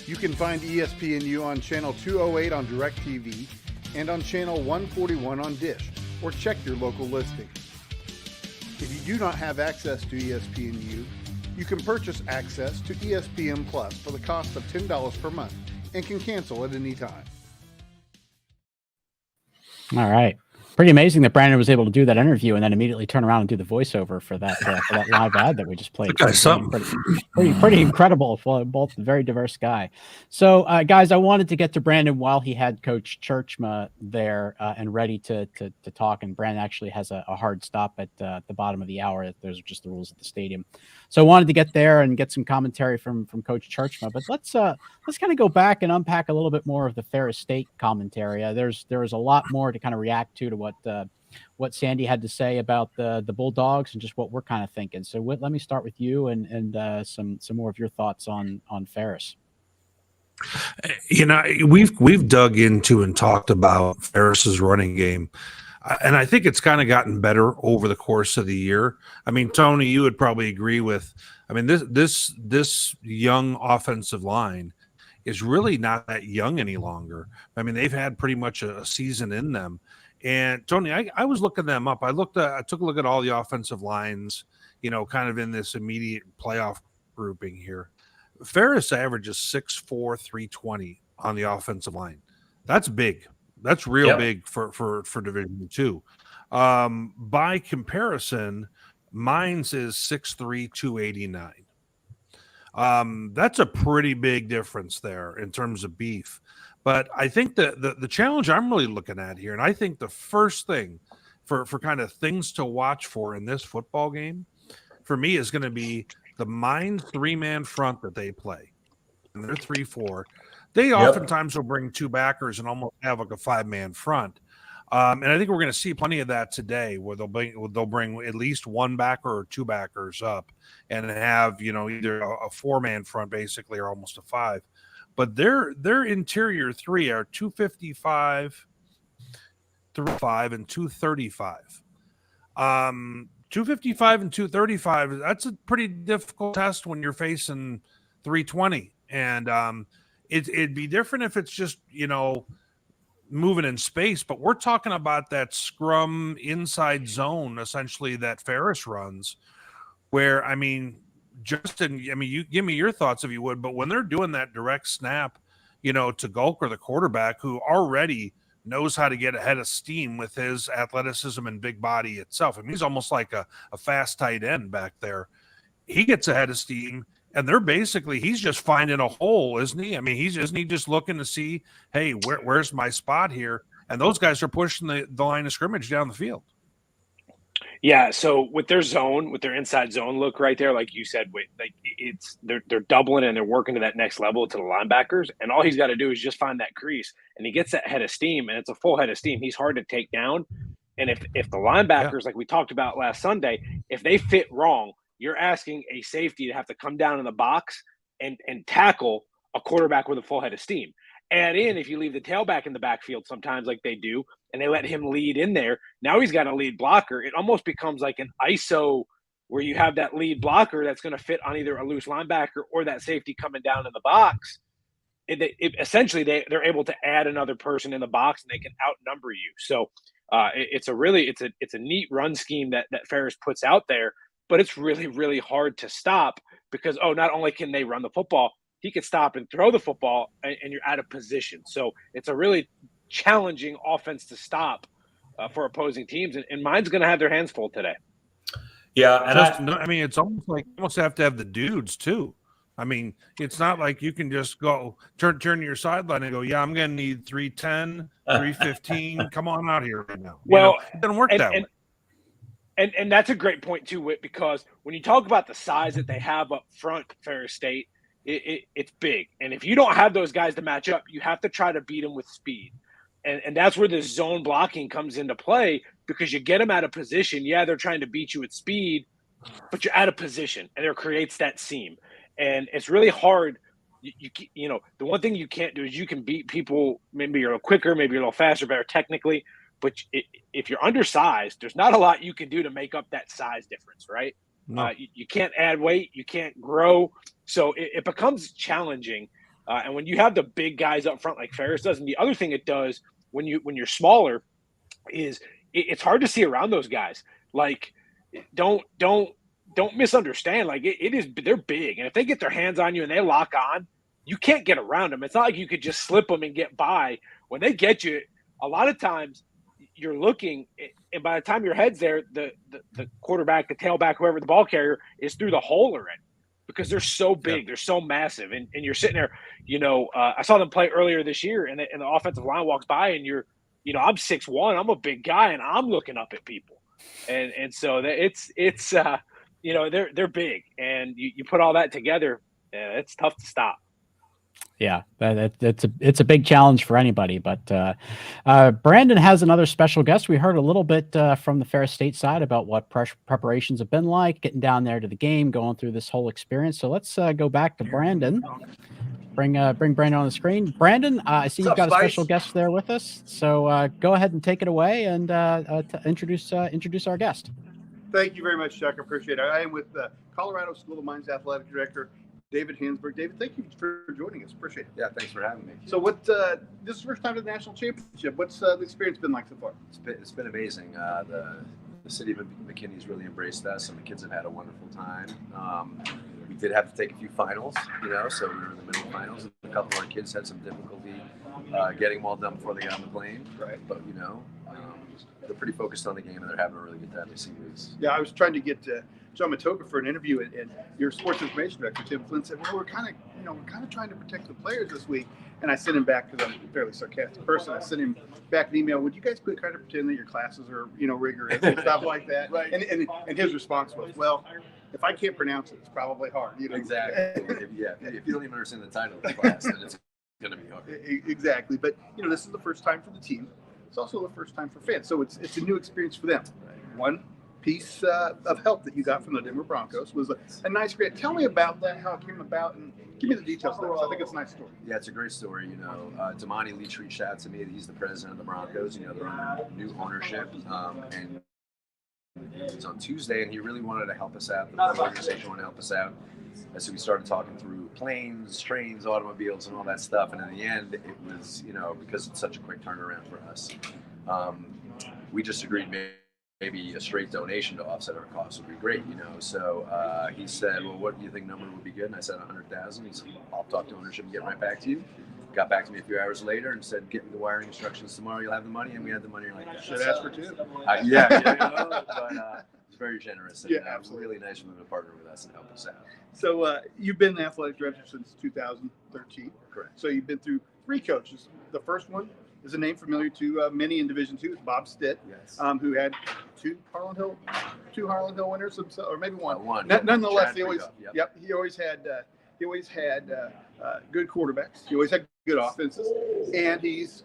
You can find ESPNU on Channel 208 on DirecTV and on Channel 141 on Dish, or check your local listing. If you do not have access to ESPNU, you can purchase access to ESPN Plus for the cost of $10 per month and can cancel at any time. All right. Pretty amazing that Brandon was able to do that interview and then immediately turn around and do the voiceover for that live ad that we just played. Pretty incredible. Both a very diverse guy. So, guys, I wanted to get to Brandon while he had Coach Churchma there and ready to talk. And Brandon actually has a hard stop at the bottom of the hour. Those are just the rules at the stadium. So I wanted to get there and get some commentary from Coach Churchma. But let's kind of go back and unpack a little bit more of the Ferris State commentary. There was a lot more to kind of react to what Sandy had to say about the Bulldogs and just what we're kind of thinking. So let me start with you and some more of your thoughts on Ferris. You know, we've dug into and talked about Ferris's running game. And I think it's kind of gotten better over the course of the year. I mean, Tony, you would probably agree with, I mean, this young offensive line is really not that young any longer. I mean, they've had pretty much a season in them. And Tony, I was looking them up. I took a look at all the offensive lines, you know, kind of in this immediate playoff grouping here. Ferris averages 6'4", 320 on the offensive line. That's big. That's real big for Division II. By comparison, Mines is 6'3", 289. That's a pretty big difference there in terms of beef. But I think the challenge I'm really looking at here, and I think the first thing for kind of things to watch for in this football game, for me, is going to be the Mines three-man front that they play. And they're 3-4. They oftentimes will bring two backers and almost have like a five-man front. And I think we're going to see plenty of that today, where they'll bring at least one backer or two backers up and have, you know, either a four-man front basically or almost a five. But their interior three are 255, 305, and 235. 255 and 235, that's a pretty difficult test when you're facing 320. And it'd be different if it's just, you know, moving in space, but we're talking about that scrum inside zone essentially that Ferris runs, where, I mean, Justin, I mean, you give me your thoughts if you would, but when they're doing that direct snap, you know, to Gulker, the quarterback, who already knows how to get ahead of steam with his athleticism and big body itself. I mean, he's almost like a fast tight end back there. He gets ahead of steam, and they're basically, he's just finding a hole, isn't he? I mean, isn't he just looking to see, hey, where's my spot here? And those guys are pushing the line of scrimmage down the field. Yeah, so with their zone, with their inside zone look right there, like you said, they're doubling and they're working to that next level to the linebackers, and all he's got to do is just find that crease, and he gets that head of steam, and it's a full head of steam. He's hard to take down, and if the linebackers, like we talked about last Sunday, if they fit wrong, you're asking a safety to have to come down in the box and tackle a quarterback with a full head of steam. Add in, if you leave the tailback in the backfield sometimes like they do, and they let him lead in there, now he's got a lead blocker. It almost becomes like an ISO where you have that lead blocker that's going to fit on either a loose linebacker or that safety coming down in the box. Essentially, they're able to add another person in the box and they can outnumber you. So it's a neat run scheme that Ferris puts out there, but it's really, really hard to stop because, not only can they run the football, he could stop and throw the football and you're out of position. So it's a really challenging offense to stop for opposing teams. And Mine's going to have their hands full today. Yeah. And I mean, it's almost like you almost have to have the dudes too. I mean, it's not like you can just go turn to your sideline and go, yeah, I'm going to need 310, 315. Come on out here right now. Well, it doesn't work that way. And that's a great point too, Whit, because when you talk about the size that they have up front, Ferris State, it's big. And if you don't have those guys to match up, you have to try to beat them with speed. And that's where the zone blocking comes into play, because you get them out of position. Yeah, they're trying to beat you with speed, but you're out of position, and it creates that seam. And it's really hard. You know, the one thing you can't do is you can beat people. Maybe you're a little quicker, maybe you're a little faster, better technically. But if you're undersized, there's not a lot you can do to make up that size difference, right? No. You can't add weight, you can't grow, so it becomes challenging. And when you have the big guys up front like Ferris does, and the other thing it does when you're smaller is it's hard to see around those guys. Like, don't misunderstand. Like they're big, and if they get their hands on you and they lock on, you can't get around them. It's not like you could just slip them and get by. When they get you, a lot of times you're looking, and by the time your head's there, the quarterback, the tailback, whoever the ball carrier is through the hole already, because they're so big, they're so massive, and you're sitting there. You know, I saw them play earlier this year, and the offensive line walks by, and I'm 6'1", I'm a big guy, and I'm looking up at people, and so it's you know, they're big, and you put all that together, it's tough to stop. Yeah, it's a big challenge for anybody. But Brandon has another special guest. We heard a little bit from the Ferris State side about what preparations have been like, getting down there to the game, going through this whole experience. So let's go back to Brandon. Bring Brandon on the screen. Brandon, I see you've got a special guest there with us. So go ahead and take it away and introduce our guest. Thank you very much, Chuck. I appreciate it. I am with Colorado School of Mines Athletic Director David Hansberg. David, thank you for joining us. Appreciate it. Yeah, thanks for having me. So this is the first time to the national championship. What's the experience been like so far? It's been amazing. The city of McKinney's really embraced us, and the kids have had a wonderful time. We did have to take a few finals, you know, so we were in the middle of finals, and a couple of our kids had some difficulty getting them all done before they got on the plane. Right. But, you know, they're pretty focused on the game, and they're having a really good time. They seem to. Yeah, I was trying to get John Matoka for an interview, and your sports information director, Tim Flynn, said, well, we're kind of trying to protect the players this week. And I sent him back, because I'm a fairly sarcastic person. I sent him back an email. Would you guys quit trying to pretend that your classes are, rigorous and stuff like that? Right. And his response was, well, if I can't pronounce it, it's probably hard. Exactly. if you don't even understand the title of the class, then it's going to be hard. Exactly. But, this is the first time for the team. It's also the first time for fans. So it's a new experience for them. Right. One piece of help that you got from the Denver Broncos was a nice grant. Tell me about that, how it came about, and give me the details of that. I think it's a nice story. Yeah, it's a great story. Damani Leach reached out to me. He's the president of the Broncos. They're under new ownership, and it was on Tuesday, and he really wanted to help us out. The organization wanted to help us out. And so we started talking through planes, trains, automobiles, and all that stuff. And in the end, it was, because it's such a quick turnaround for us, we just agreed maybe a straight donation to offset our costs would be great, So he said, well, what do you think number would be good? And I said 100,000. He said, I'll talk to ownership and get right back to you. Got back to me a few hours later and said, get me the wiring instructions tomorrow. You'll have the money. And we had the money like that. Should ask for two. But it's very generous. And absolutely. Really nice of them to partner with us and help us out. So you've been the athletic director since 2013. Correct. So you've been through three coaches. The first one is a name familiar to many in Division II. It's Bob Stitt, yes. Who had two Harlan Hill winners himself, or maybe one. One. Nonetheless, Chad he always had good quarterbacks. He always had good offenses, and he's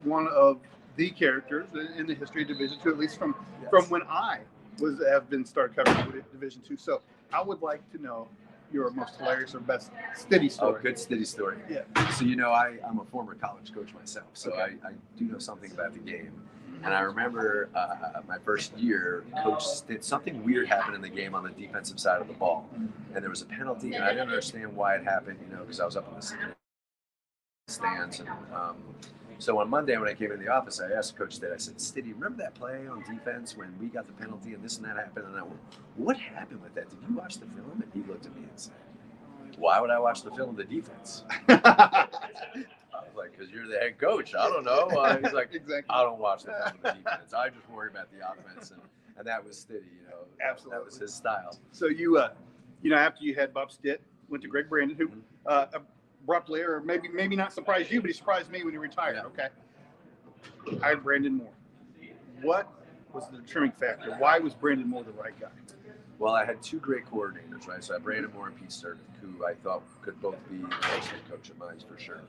one of the characters in the history of Division II, at least from when I have been started covering Division II. So I would like to know your most hilarious or best Stiddy story. Oh, good Stiddy story. Yeah. So I'm a former college coach myself, so okay. I do know something about the game. And I remember my first year, Coach Stitt, something weird happened in the game on the defensive side of the ball, and there was a penalty, and I didn't understand why it happened, because I was up in the stands. And so on Monday when I came in the office, I asked Coach Stitt, I said, Stiddy, remember that play on defense when we got the penalty and this and that happened? And I went, what happened with that? Did you watch the film? And he looked at me and said, why would I watch the film of the defense? I was like, because you're the head coach. I don't know. He's like, exactly. I don't watch the film of the defense. I just worry about the offense. And that was Stiddy, Absolutely. That was his style. So you, after you had Bob Stitt, went to Greg Brandon, who abruptly, or maybe not surprised you, but he surprised me when he retired. Yeah. Okay. Hired Brandon Moore. What was the determining factor? Why was Brandon Moore the right guy? Well, I had two great coordinators, right? So I had Brandon Moore and Pete Sturdick, who I thought could both be the next head coach of mine for sure.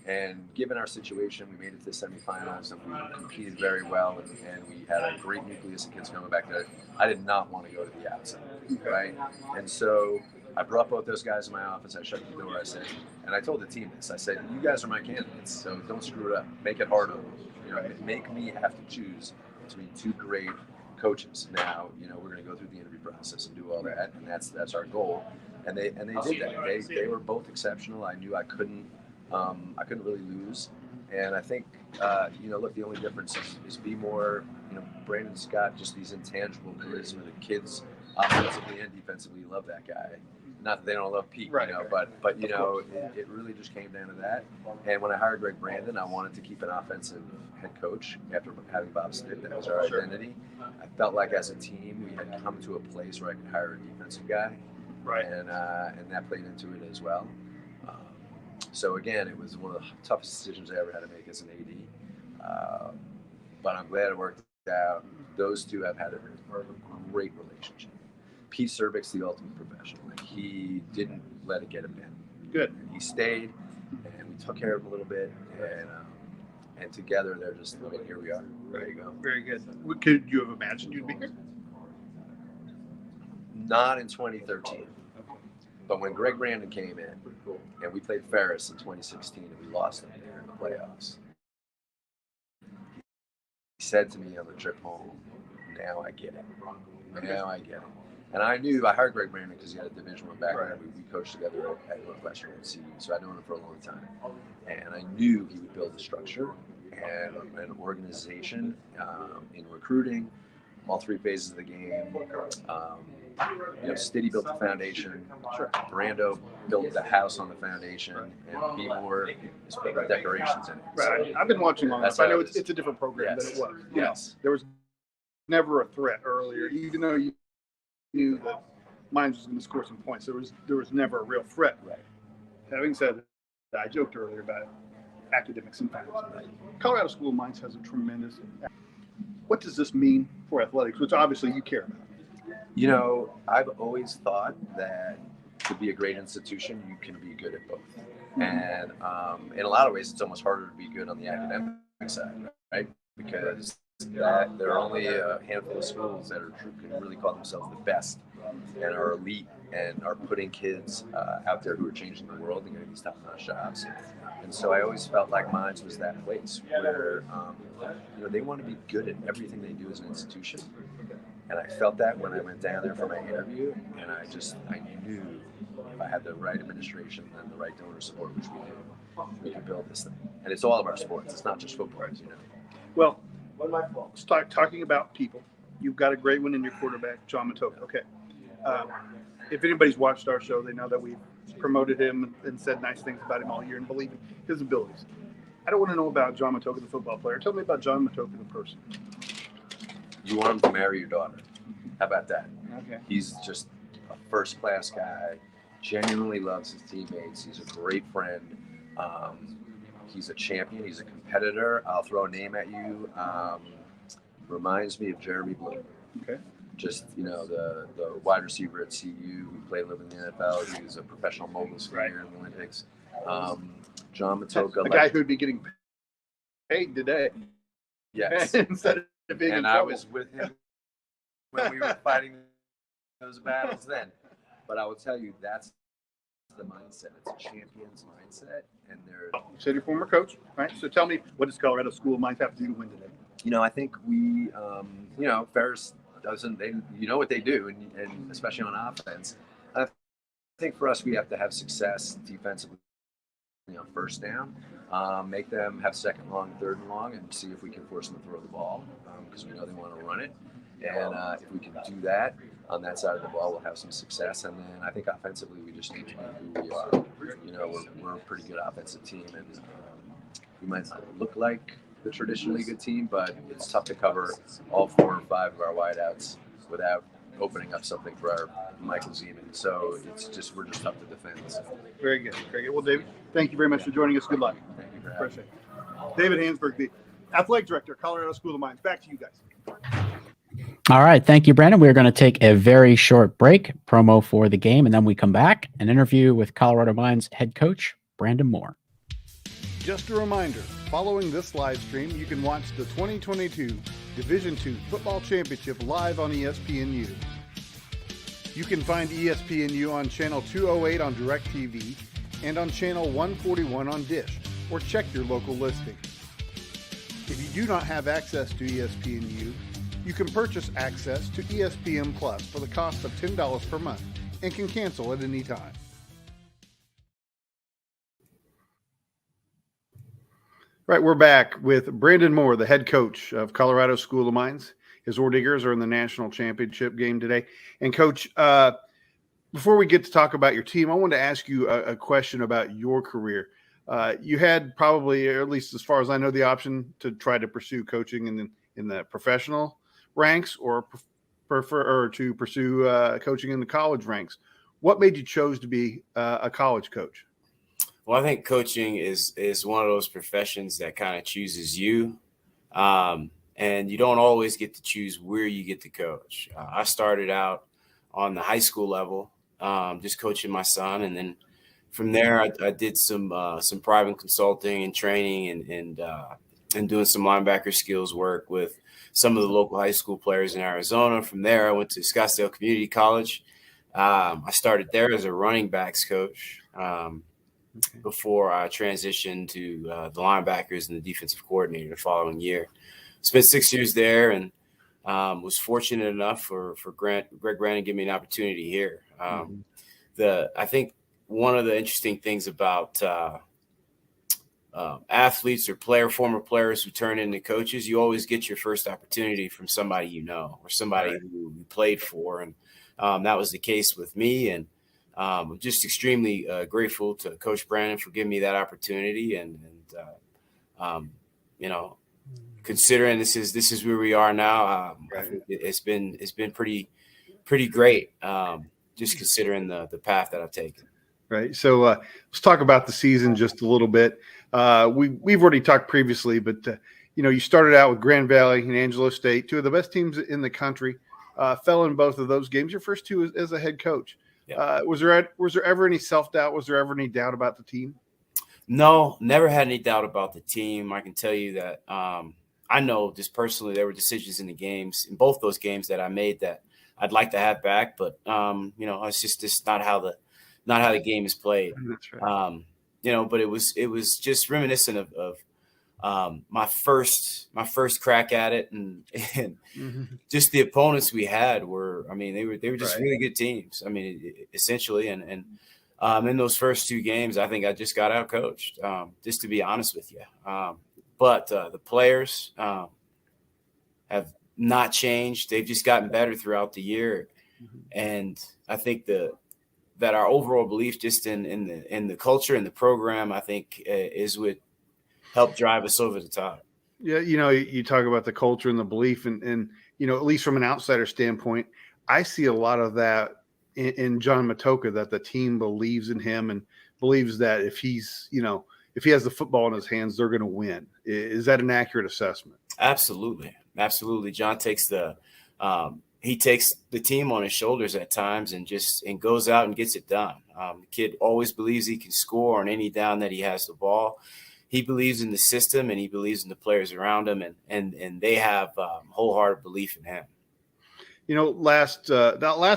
And given our situation, we made it to the semifinals and we competed very well, and we had a great nucleus of kids coming back there. I did not want to go to the outside, right? And so I brought both those guys in my office. I shut the door. I said, and I told the team this. I said, "You guys are my candidates, so don't screw it up. Make it hard on me. You know, make me have to choose between two great coaches. Now, you know, we're going to go through the interview process and do all that, and that's our goal." And they did that. They were both exceptional. I knew I couldn't really lose. And I think, you know, look, the only difference is be more, you know, Brandon's got just these intangible charisma. The kids, offensively and defensively, love that guy. Not that they don't love Pete, you know, but you know, it really just came down to that. And when I hired Greg Brandon, I wanted to keep an offensive head coach after having Bob Stitt. That was our identity. I felt like as a team, we had come to a place where I could hire a defensive guy. Right. And that played into it as well. So again, it was one of the toughest decisions I ever had to make as an AD. But I'm glad it worked out. Those two have had a great relationship. Pete Serbick's the ultimate professional. He didn't let it get him down. Good. He stayed, and we took care of him a little bit, and together they're just, I mean, here we are. There you go. Very good. Could you have imagined you'd be here? Not in 2013. But when Greg Brandon came in, and we played Ferris in 2016, and we lost them there in the playoffs, he said to me on the trip home, "Now I get it. Now I get it." And I hired Greg Brandon because he had a Division I background. We coached together at Northwestern and CU, so I'd known him for a long time. And I knew he would build a structure and an organization in recruiting, all three phases of the game. You know, Stiddy built the foundation. Brando built the house on the foundation, and B Moore is putting the decorations in it. Right. I've been watching long enough. I know it's a different program than it was. Yes. There was never a threat earlier, even though you knew that Mines was going to score some points. There was never a real threat. Right. Having said that, I joked earlier about academics and finance. Colorado School of Mines has a tremendous. What does this mean for athletics, which obviously you care about? You know, I've always thought that to be a great institution, you can be good at both. And in a lot of ways, it's almost harder to be good on the academic side, right? Because there are only a handful of schools that can really call themselves the best and are elite and are putting kids out there who are changing the world and getting these top-notch jobs. And so I always felt like Mines was that place where you know, they want to be good at everything they do as an institution. And I felt that when I went down there for my interview, and I knew if I had the right administration and the right donor support, which we do, we could build this thing. And it's all of our sports. It's not just football, as you know. Well, let's talking about people. You've got a great one in your quarterback, John Matoka. Okay. If anybody's watched our show, they know that we've promoted him and said nice things about him all year and believe in his abilities. I don't want to know about John Matoka, the football player. Tell me about John Matoka, the person. You want him to marry your daughter. How about that? Okay. He's just a first-class guy, genuinely loves his teammates. He's a great friend. He's a champion. He's a competitor. I'll throw a name at you. Reminds me of Jeremy Blue. Okay. Just, you know, the wide receiver at CU. We played a little in the NFL. He was a professional mogul skier in the Olympics. John Matoka. The guy who'd be getting paid today. Yes. Instead of being in trouble. I was with him when we were fighting those battles then. But I will tell you, that's the mindset. It's a champion's mindset. And they're. You said your former coach, right? So tell me, what does Colorado School of Mines have to do to win today? You know, I think we, you know, Ferris doesn't, you know what they do, and especially on offense. I think for us, we have to have success defensively, you know, first down, make them have second long, third and long, and see if we can force them to throw the ball, because we know they want to run it. And if we can do that on that side of the ball, we'll have some success. And then I think offensively, we just need to be who we are. You know, we're a pretty good offensive team, and we might not look like the traditionally good team, but it's tough to cover all 4 or 5 of our wideouts without opening up something for our Michael Zeman. So we're just tough to defend. So. Very good. Very good. Well, David, thank you very much for joining us. Good luck. Thank you for having me. Appreciate it. David Hansberg, the athletic director, Colorado School of Mines. Back to you guys. All right. Thank you, Brandon. We're going to take a very short break, promo for the game, and then we come back, an interview with Colorado Mines head coach, Brandon Moore. Just a reminder, following this live stream, you can watch the 2022 Division II Football Championship live on ESPNU. You can find ESPNU on Channel 208 on DirecTV and on Channel 141 on Dish, or check your local listing. If you do not have access to ESPNU, you can purchase access to ESPN Plus for the cost of $10 per month and can cancel at any time. Right, we're back with Brandon Moore, the head coach of Colorado School of Mines. His Orediggers are in the national championship game today. And, Coach, before we get to talk about your team, I wanted to ask you a question about your career. You had probably, or at least as far as I know, the option to try to pursue coaching in the professional ranks or to pursue coaching in the college ranks. What made you choose to be a college coach? Well, I think coaching is one of those professions that kind of chooses you. And you don't always get to choose where you get to coach. I started out on the high school level, just coaching my son. And then from there, I did some private consulting and training and doing some linebacker skills work with some of the local high school players in Arizona. From there, I went to Scottsdale Community College. I started there as a running backs coach. Before I transitioned to the linebackers and the defensive coordinator the following year. Spent 6 years there and was fortunate enough for Greg Brandon to give me an opportunity here. I think one of the interesting things about athletes or former players who turn into coaches, you always get your first opportunity from somebody you know or somebody who you played for. And that was the case with me. And I'm just extremely grateful to Coach Brandon for giving me that opportunity, and considering this is where we are now, I think it's been pretty great. Just considering the path that I've taken. Right. So let's talk about the season just a little bit. We've already talked previously, but you started out with Grand Valley and Angelo State, two of the best teams in the country. Fell in both of those games. Your first two as a head coach. Yeah. Was there ever any self-doubt? Was there ever any doubt about the team? No, never had any doubt about the team. I can tell you that I know just personally there were decisions in both those games that I made that I'd like to have back, but it's just not how the game is played. That's right. But it was just reminiscent of my first crack at it, and just the opponents we had were they were just really good teams. Essentially, and in those first two games, I think I just got out coached. Just to be honest with you, but the players have not changed. They've just gotten better throughout the year, and I think that our overall belief just in the culture and the program, I think, is what helped drive us over the top. Yeah, you talk about the culture and the belief, and at least from an outsider standpoint, I see a lot of that in John Matocha, that the team believes in him and believes that if he has the football in his hands, they're going to win. Is that an accurate assessment? Absolutely. John takes the team on his shoulders at times and goes out and gets it done. The kid always believes he can score on any down that he has the ball. He believes in the system and he believes in the players around him, and they have wholehearted belief in him. Last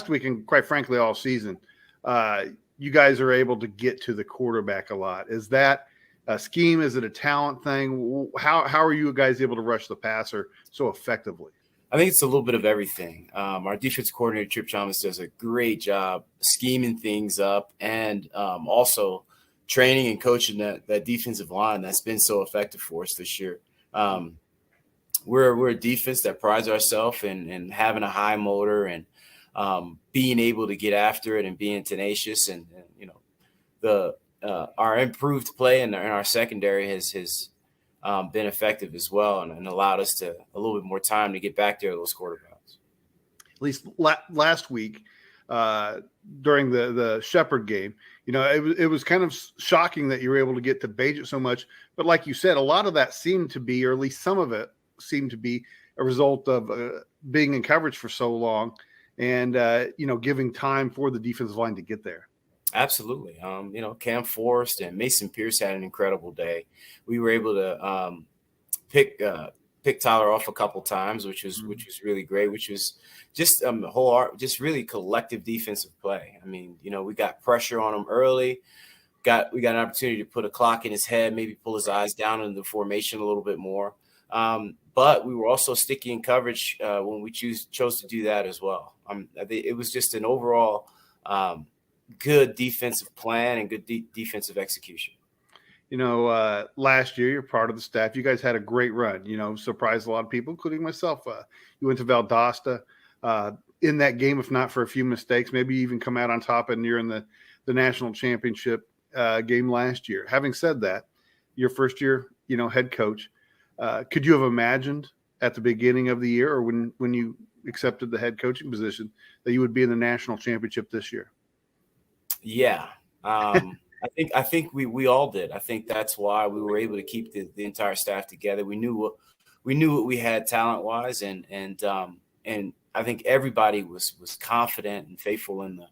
week and quite frankly all season, you guys are able to get to the quarterback a lot. Is that a scheme? Is it a talent thing? How are you guys able to rush the passer so effectively? I think it's a little bit of everything. Our defense coordinator, Trip Chalmers, does a great job scheming things up and also training and coaching that defensive line that's been so effective for us this year. We're a defense that prides ourselves in having a high motor and being able to get after it and being tenacious. And our improved play in our secondary has been effective as well, and allowed us to a little bit more time to get back there to those quarterbacks. At least last week during the Shepherd game, it was kind of shocking that you were able to get to Bagent so much. But like you said, a lot of that seemed to be, or at least some of it seemed to be, a result of being in coverage for so long and, giving time for the defensive line to get there. Absolutely. Cam Forrest and Mason Pierce had an incredible day. We were able to pick Tyler off a couple times, which was really great, which was just just really collective defensive play. I mean, we got pressure on him early. We got an opportunity to put a clock in his head, maybe pull his eyes down into the formation a little bit more. But we were also sticky in coverage when we chose to do that as well. I think it was just an overall good defensive plan and good defensive execution. Last year, you're part of the staff. You guys had a great run, surprised a lot of people, including myself. You went to Valdosta in that game, if not for a few mistakes, maybe even come out on top and you're in the national championship game last year. Having said that, your first year, head coach, could you have imagined at the beginning of the year or when you accepted the head coaching position that you would be in the national championship this year? Yeah. I think we all did. I think that's why we were able to keep the entire staff together. We knew what we had talent wise, and I think everybody was confident and faithful in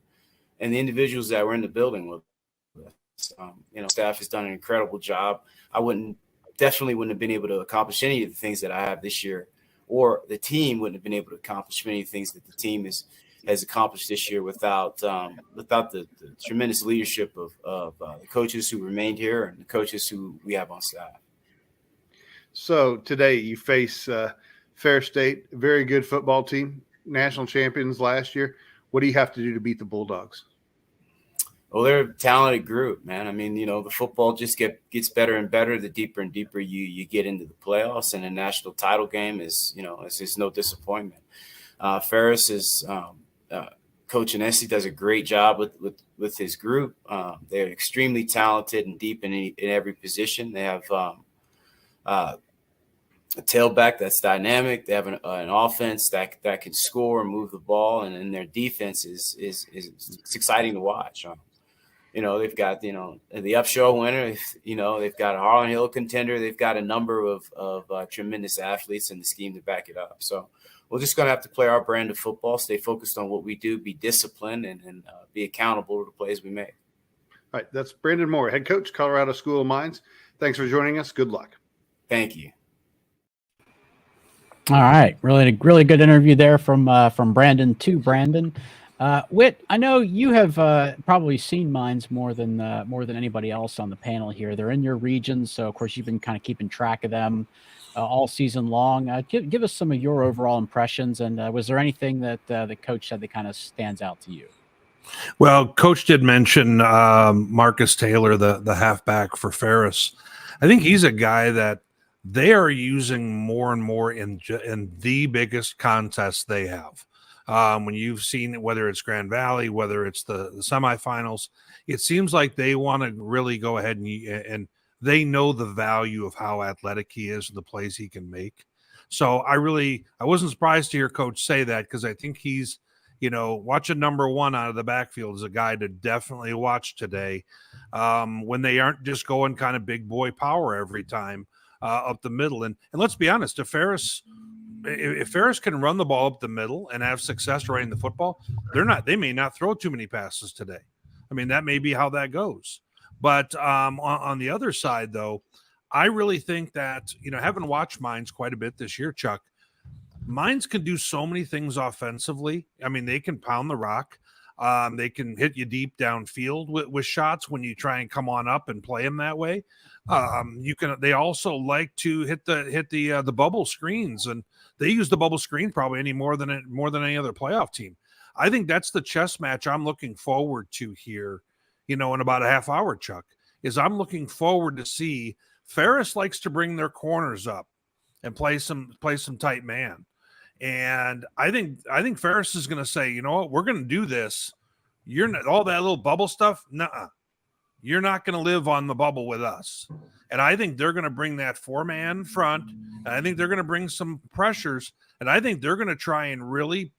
the individuals that were in the building with us. Staff has done an incredible job. I definitely wouldn't have been able to accomplish any of the things that I have this year, or the team wouldn't have been able to accomplish many things that the team has accomplished this year without the tremendous leadership of the coaches who remained here and the coaches who we have on staff. So today you face Ferris State, a very good football team, national champions last year. What do you have to do to beat the Bulldogs? Well, they're a talented group, man. I mean, the football just gets better and better the deeper and deeper you get into the playoffs, and a national title game is no disappointment. Ferris is Coach Anesi does a great job with his group. They're extremely talented and deep in every position. They have a tailback that's dynamic. They have an offense that can score and move the ball, and then their defense is exciting to watch. They've got the Upshaw winner. They've got a Harlan Hill contender. They've got a number of tremendous athletes in the scheme to back it up. So we're just going to have to play our brand of football, stay focused on what we do, be disciplined, and be accountable to the plays we make. All right, that's Brandon Moore, head coach, Colorado School of Mines. Thanks for joining us. Good luck. Thank you. All right, really good interview there from Brandon to Brandon. Whit, I know you have probably seen Mines more than anybody else on the panel here. They're in your region, so of course you've been kind of keeping track of them all season long. Give us some of your overall impressions, and was there anything that the coach said that kind of stands out to you? Well, Coach did mention Marcus Taylor, the halfback for Ferris. I think he's a guy that they are using more and more in the biggest contests they have. When you've seen whether it's Grand Valley, whether it's the semifinals, it seems like they want to really go ahead and they know the value of how athletic he is and the plays he can make. So I wasn't surprised to hear Coach say that, because I think he's, watching number one out of the backfield is a guy to definitely watch today when they aren't just going kind of big boy power every time up the middle. And let's be honest, if Ferris can run the ball up the middle and have success running the football, they may not throw too many passes today. I mean, that may be how that goes. But on the other side, though, I really think that, having watched Mines quite a bit this year, Chuck, Mines can do so many things offensively. I mean, they can pound the rock. They can hit you deep downfield with shots when you try and come on up and play them that way. They also like to hit the bubble screens, and they use the bubble screen probably more than any other playoff team. I think that's the chess match I'm looking forward to here, in about a half hour, Chuck, is I'm looking forward to see Ferris likes to bring their corners up and play some tight man. And I think Ferris is going to say, you know what, we're going to do this. You're not all that little bubble stuff. Nuh-uh. You're not going to live on the bubble with us. And I think they're going to bring that 4-man front. And I think they're going to bring some pressures. And I think they're going to try and really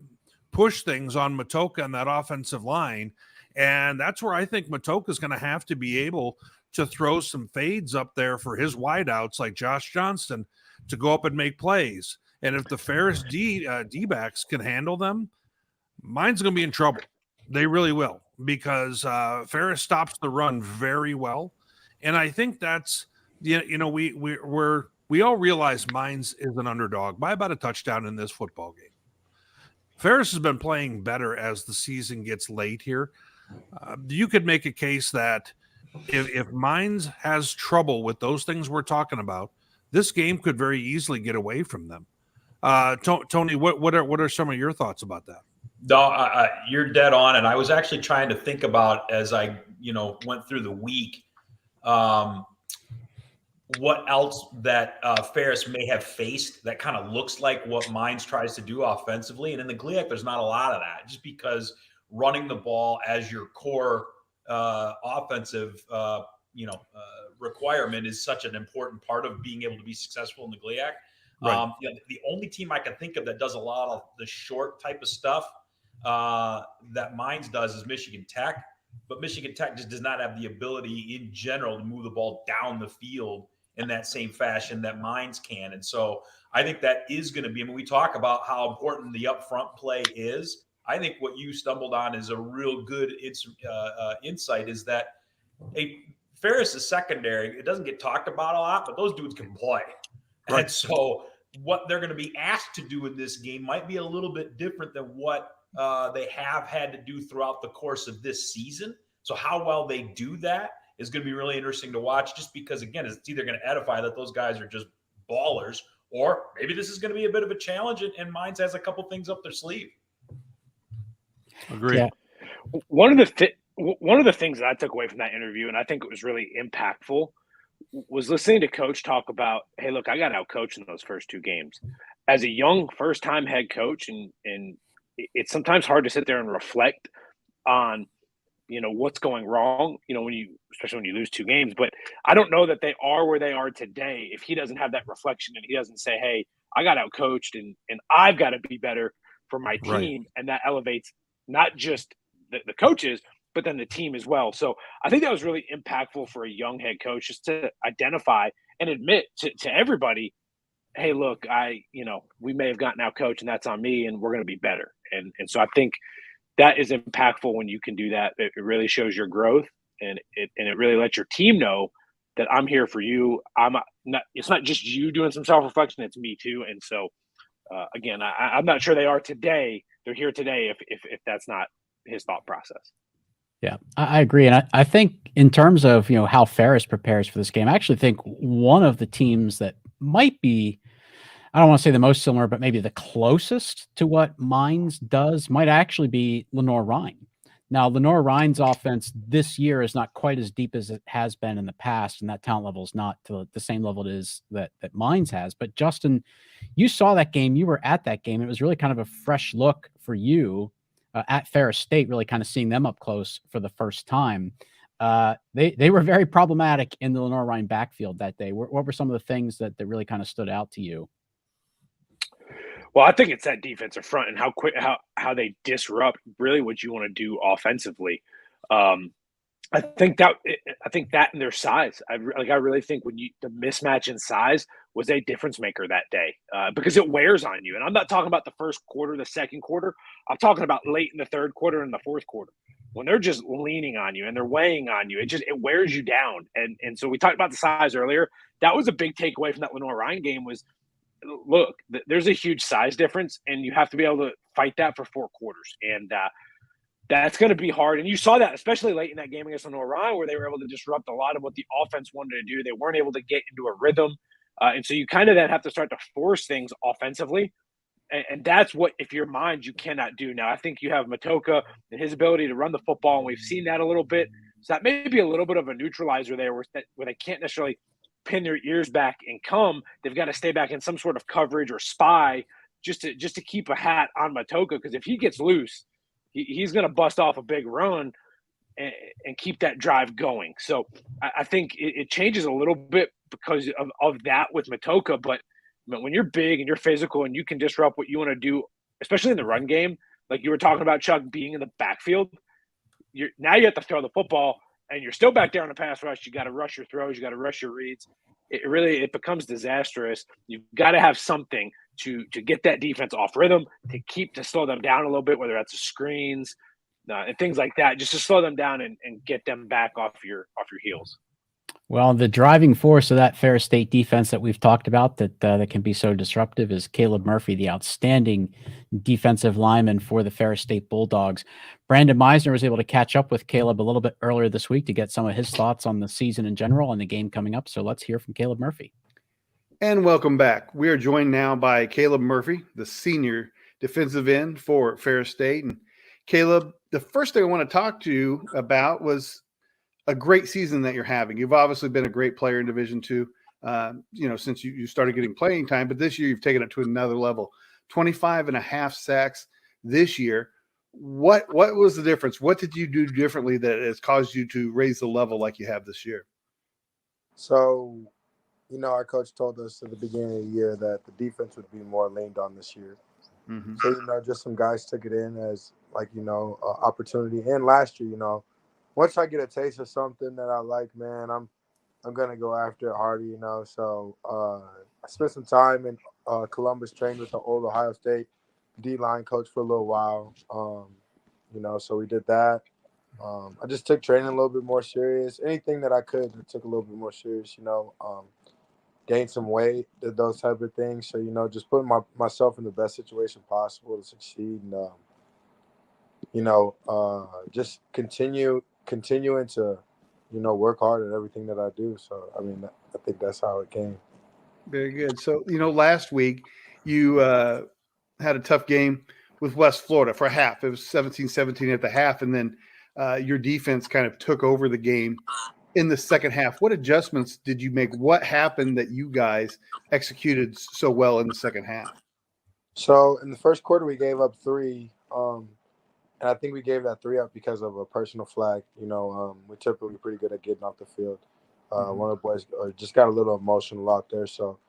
push things on Matoka and that offensive line. And that's where I think Matoka is going to have to be able to throw some fades up there for his wideouts like Josh Johnston to go up and make plays. And if the Ferris D-backs can handle them, mine's going to be in trouble. They really will, because Ferris stops the run very well. And I think that's, we all realize Mines is an underdog by about a touchdown in this football game. Ferris has been playing better as the season gets late here. You could make a case that if Mines has trouble with those things we're talking about, this game could very easily get away from them. Tony, what are some of your thoughts about that? No, you're dead on. And I was actually trying to think about, as I went through the week, what else that Ferris may have faced that kind of looks like what Mines tries to do offensively. And in the GLIAC, there's not a lot of that, just because running the ball as your core offensive requirement is such an important part of being able to be successful in the GLIAC. Right. The only team I can think of that does a lot of the short type of stuff that Mines does is Michigan Tech. But Michigan Tech just does not have the ability in general to move the ball down the field in that same fashion that Mines can. And so I think that is going to be, we talk about how important the upfront play is. I think what you stumbled on is a real good insight, is that Ferris is secondary. It doesn't get talked about a lot, but those dudes can play. Right. And so what they're going to be asked to do in this game might be a little bit different than what they have had to do throughout the course of this season. So how well they do that is going to be really interesting to watch, just because, again, it's either going to edify that those guys are just ballers, or maybe this is going to be a bit of a challenge, and Mines has a couple things up their sleeve. Agreed. Yeah. One of the things that I took away from that interview, and I think it was really impactful, was listening to Coach talk about, hey, look, I got out-coached in those first two games. As a young first-time head coach, and it's sometimes hard to sit there and reflect on, what's going wrong, especially when you lose two games. But I don't know that they are where they are today if he doesn't have that reflection and he doesn't say, hey, I got out-coached and I've got to be better for my team. Right. And that elevates not just the coaches, but then the team as well. So I think that was really impactful for a young head coach, just to identify and admit to everybody, hey, look, we may have gotten out coached and that's on me, and we're going to be better. And so I think that is impactful when you can do that. It really shows your growth, and it really lets your team know that I'm here for you. It's not just you doing some self-reflection, it's me too. And so again, I'm not sure they are today. They're here today if that's not his thought process. Yeah, I agree. And I think in terms of, how Ferris prepares for this game, I actually think one of the teams that might be, I don't want to say the most similar, but maybe the closest to what Mines does might actually be Lenoir-Rhyne. Now, Lenoir-Rhyne's offense this year is not quite as deep as it has been in the past, and that talent level is not to the same level it is that Mines has. But Justin, you saw that game. You were at that game. It was really kind of a fresh look for you at Ferris State, really kind of seeing them up close for the first time. They were very problematic in the Lenoir-Rhyne backfield that day. What were some of the things that really kind of stood out to you? Well, I think it's that defensive front and how they disrupt really what you want to do offensively. I think that and their size. I really think the mismatch in size was a difference maker that day because it wears on you. And I'm not talking about the first quarter, the second quarter. I'm talking about late in the third quarter and the fourth quarter when they're just leaning on you and they're weighing on you. It wears you down. And so we talked about the size earlier. That was a big takeaway from that Lenoir-Rhyne game was, look, there's a huge size difference, and you have to be able to fight that for four quarters. And that's going to be hard. And you saw that, especially late in that game against Lenoir-Rhyne, where they were able to disrupt a lot of what the offense wanted to do. They weren't able to get into a rhythm. And so you kind of then have to start to force things offensively. And that's what, if you're Mines, you cannot do. Now, I think you have Matoka and his ability to run the football, and we've seen that a little bit. So that may be a little bit of a neutralizer there where they can't necessarily pin their ears back and come. They've got to stay back in some sort of coverage or spy just to keep a hat on Matoka, because if he gets loose, he's going to bust off a big run and keep that drive going. So I think it changes a little bit because of that with Matoka. But when you're big and you're physical and you can disrupt what you want to do, especially in the run game, like you were talking about, Chuck, being in the backfield, now you have to throw the football, and you're still back there on the pass rush. You got to rush your throws. You got to rush your reads. it becomes disastrous. You've got to have something to get that defense off rhythm, to slow them down a little bit, whether that's the screens and things like that, just to slow them down and get them back off your heels. Well, the driving force of that Ferris State defense that we've talked about that can be so disruptive is Caleb Murphy, the outstanding defensive lineman for the Ferris State Bulldogs. Brandon Meisner was able to catch up with Caleb a little bit earlier this week to get some of his thoughts on the season in general and the game coming up. So let's hear from Caleb Murphy. And welcome back. We are joined now by Caleb Murphy, the senior defensive end for Ferris State. And Caleb, the first thing I want to talk to you about was a great season that you're having. You've obviously been a great player in Division II, since you started getting playing time, but this year you've taken it to another level. 25.5 sacks this year. What was the difference? What did you do differently that has caused you to raise the level like you have this year? So, our coach told us at the beginning of the year that the defense would be more leaned on this year. Mm-hmm. So, just some guys took it in as opportunity. And last year, once I get a taste of something that I like, man, I'm gonna go after it harder, So I spent some time in Columbus, trained with the old Ohio State D-line coach for a little while. So we did that. I just took training a little bit more serious. Anything that I could, I took a little bit more serious, gained some weight, did those type of things. So, just putting myself in the best situation possible to succeed and, just continuing to, work hard at everything that I do. So, I think that's how it came. Very good. So, last week you had a tough game with West Florida for a half. It was 17-17 at the half, and then your defense kind of took over the game in the second half. What adjustments did you make? What happened that you guys executed so well in the second half? So, in the first quarter, we gave up 3. And I think we gave that 3 up because of a personal flag. We're typically pretty good at getting off the field. One of the boys just got a little emotional out there. So,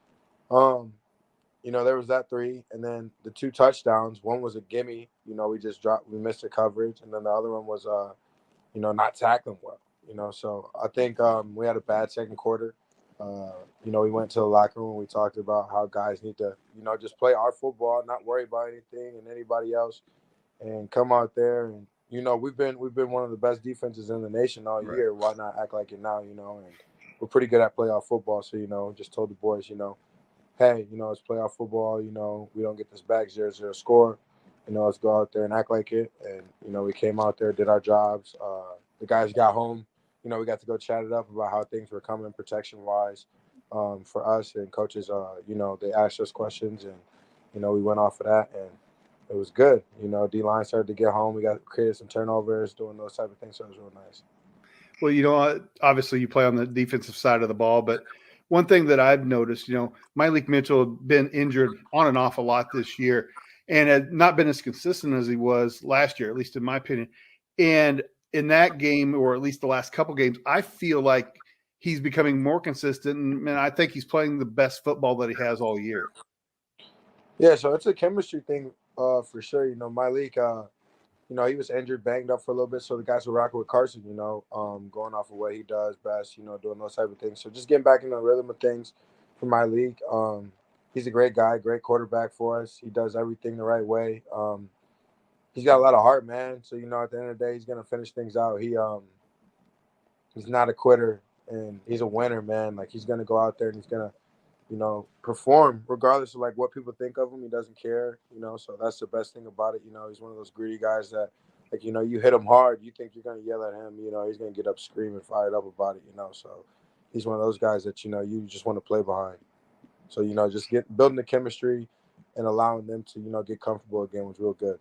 there was that 3. And then the 2 touchdowns, one was a gimme. We missed the coverage. And then the other one was, not tackling well. So I think we had a bad second quarter. We went to the locker room. We talked about how guys need to, just play our football, not worry about anything and anybody else. And come out there and we've been one of the best defenses in the nation all year. Why not act like it now? And we're pretty good at playoff football. So just told the boys, hey, it's playoff football. We don't get this back 0-0 score. Let's go out there and act like it. And we came out there, did our jobs. The guys got home. We got to go chat it up about how things were coming protection wise for us and coaches. They asked us questions and we went off of that and it was good. D-line started to get home. We created some turnovers, doing those type of things. So it was real nice. Well, obviously you play on the defensive side of the ball, but one thing that I've noticed, Malik Mitchell had been injured on and off a lot this year and had not been as consistent as he was last year, at least in my opinion. And in that game, or at least the last couple games, I feel like he's becoming more consistent, and I think he's playing the best football that he has all year. Yeah, so it's a chemistry thing. For sure, Malik, he was injured, banged up for a little bit, so the guys were rocking with Carson, going off of what he does best, doing those type of things. So just getting back in the rhythm of things for Malik. He's a great guy, great quarterback for us. He does everything the right way. He's got a lot of heart, man. So, at the end of the day, he's going to finish things out. He's not a quitter, and he's a winner, man. Like, he's going to go out there and he's going to, perform regardless of what people think of him. He doesn't care, so that's the best thing about it. He's one of those greedy guys that you hit him hard, you think you're going to yell at him, he's going to get up screaming, fired up about it, so he's one of those guys that, you just want to play behind. So, just building the chemistry and allowing them to, get comfortable again was real good.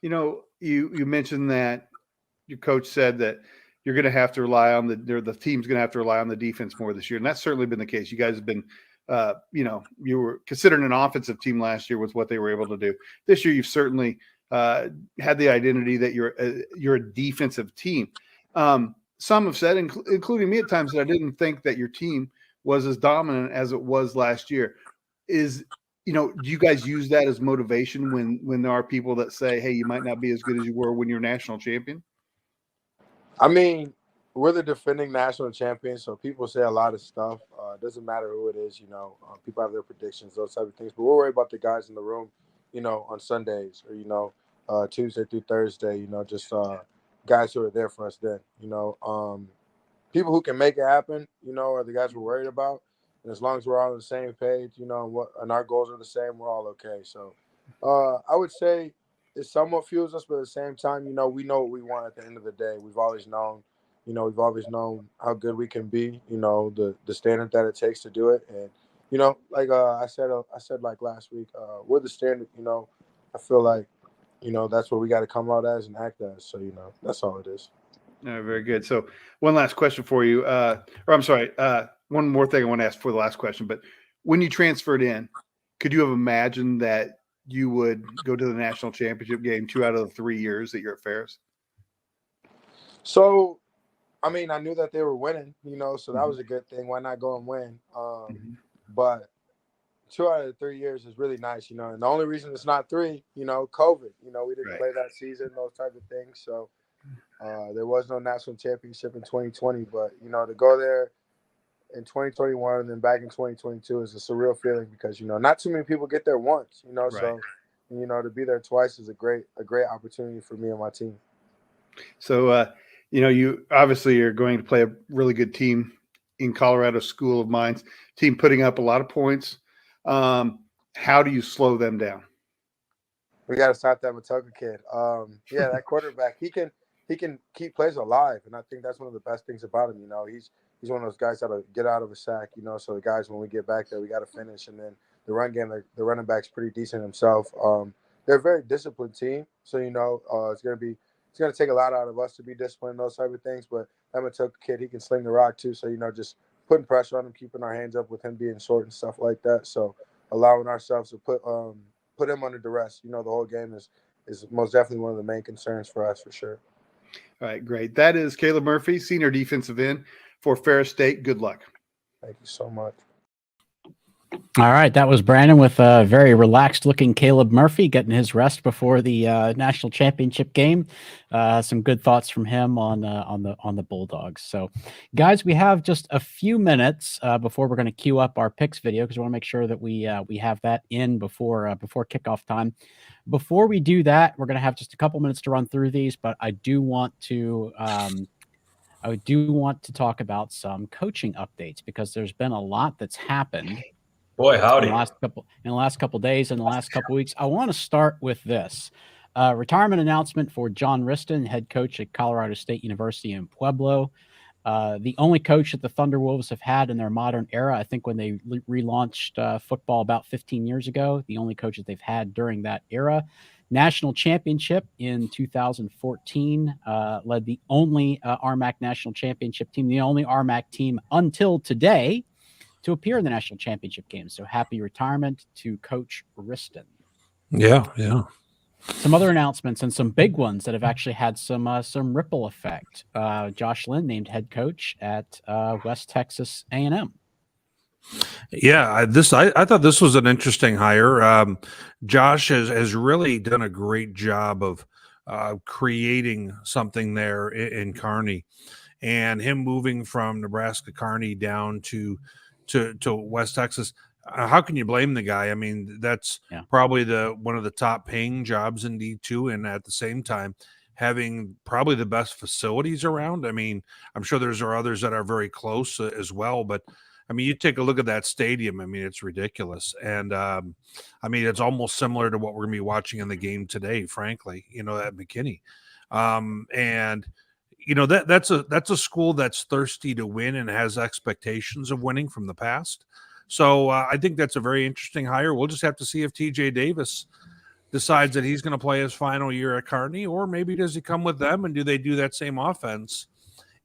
You mentioned that your coach said that you're going to have to rely on the team's going to have to rely on the defense more this year. And that's certainly been the case. You guys have been, you were considered an offensive team last year with what they were able to do. This year, you've certainly had the identity that you're a defensive team. Some have said, including me at times, that I didn't think that your team was as dominant as it was last year. Do you guys use that as motivation when there are people that say, hey, you might not be as good as you were when you're national champion? we're the defending national champions, so people say a lot of stuff. It doesn't matter who it is, people have their predictions, those type of things. But we're worried about the guys in the room, on Sundays or, Tuesday through Thursday, just guys who are there for us then, people who can make it happen, are the guys we're worried about. And as long as we're all on the same page, and our goals are the same, we're all okay. So I would say it somewhat fuels us, but at the same time, we know what we want at the end of the day. We've always known how good we can be, the standard that it takes to do it. And, like I said like last week, we're the standard, I feel like, that's what we got to come out as and act as. So, that's all it is. All right, very good. So one last question for you, one more thing I want to ask for the last question, but when you transferred in, could you have imagined that you would go to the national championship game 2 out of the 3 years that you're at Ferris? So, I mean, I knew that they were winning, so that was a good thing. Why not go and win? But 2 out of the 3 years is really nice, and the only reason it's not 3, COVID, we didn't play that season, those type of things. So there was no national championship in 2020, but, to go there in 2021 and then back in 2022 is a surreal feeling because, not too many people get there once, so, to be there twice is a great opportunity for me and my team. So, you obviously are going to play a really good team in Colorado School of Mines, team putting up a lot of points. How do you slow them down? We got to stop that Matoka kid. That quarterback, he can keep plays alive, and I think that's one of the best things about him. He's one of those guys that'll get out of a sack. So the guys, when we get back there, we got to finish, and then the run game, the running back's pretty decent himself. They're a very disciplined team, so it's gonna take a lot out of us to be disciplined, those type of things. But that Matoka kid, he can sling the rock too. So just putting pressure on him, keeping our hands up with him being short and stuff like that. So allowing ourselves to put him under duress. The whole game is most definitely one of the main concerns for us for sure. All right, great. That is Caleb Murphy, senior defensive end for Ferris State. Good luck. Thank you so much. All right, that was Brandon with a very relaxed-looking Caleb Murphy getting his rest before the national championship game. Some good thoughts from him on the Bulldogs. So, guys, we have just a few minutes before we're going to queue up our picks video because we want to make sure that we have that in before kickoff time. Before we do that, we're going to have just a couple minutes to run through these, but I do want to talk about some coaching updates because there's been a lot that's happened. Boy, howdy. In the last couple days, in the last couple weeks. I want to start with this. Retirement announcement for John Riston, head coach at Colorado State University in Pueblo. The only coach that the Thunderwolves have had in their modern era, I think when they relaunched football about 15 years ago, the only coach that they've had during that era. National championship in 2014, led the only RMAC national championship team, the only RMAC team until today to appear in the national championship game. So happy retirement to Coach Riston. Yeah. Some other announcements and some big ones that have actually had some ripple effect. Josh Lynn named head coach at West Texas A&M. Yeah, I thought this was an interesting hire. Josh has really done a great job of creating something there in Kearney, and him moving from Nebraska Kearney down to West Texas. How can you blame the guy? I mean, that's probably one of the top paying jobs in D2, and at the same time having probably the best facilities around. I mean, I'm sure there are others that are very close as well, but I mean, you take a look at that stadium. I mean, it's ridiculous. And I mean, it's almost similar to what we're going to be watching in the game today, frankly, at McKinney. And that's a school that's thirsty to win and has expectations of winning from the past. So I think that's a very interesting hire. We'll just have to see if TJ Davis decides that he's going to play his final year at Kearney, or maybe does he come with them and do they do that same offense?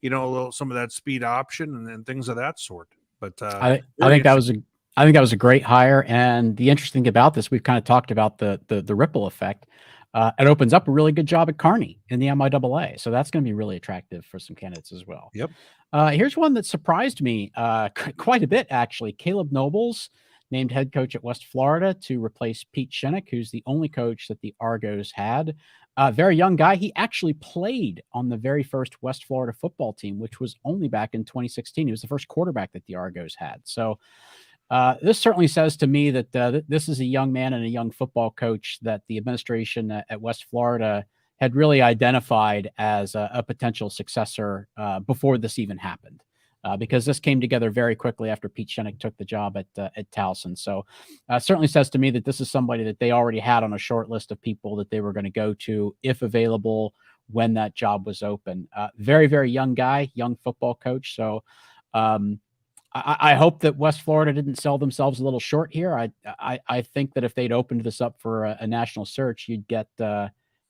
Some of that speed option and things of that sort. But I think that was a great hire. And the interesting thing about this, we've kind of talked about the ripple effect. It opens up a really good job at Kearney in the MIAA. So that's going to be really attractive for some candidates as well. Yep. Here's one that surprised me quite a bit, actually. Caleb Nobles named head coach at West Florida to replace Pete Shinnick, who's the only coach that the Argos had. Very young guy. He actually played on the very first West Florida football team, which was only back in 2016. He was the first quarterback that the Argos had. So this certainly says to me that this is a young man and a young football coach that the administration at West Florida had really identified as a potential successor before this even happened. Because this came together very quickly after Pete Shennick took the job at Towson. So certainly says to me that this is somebody that they already had on a short list of people that they were going to go to if available when that job was open. Very, very young guy, young football coach. So I hope that West Florida didn't sell themselves a little short here. I think that if they'd opened this up for a national search, you'd get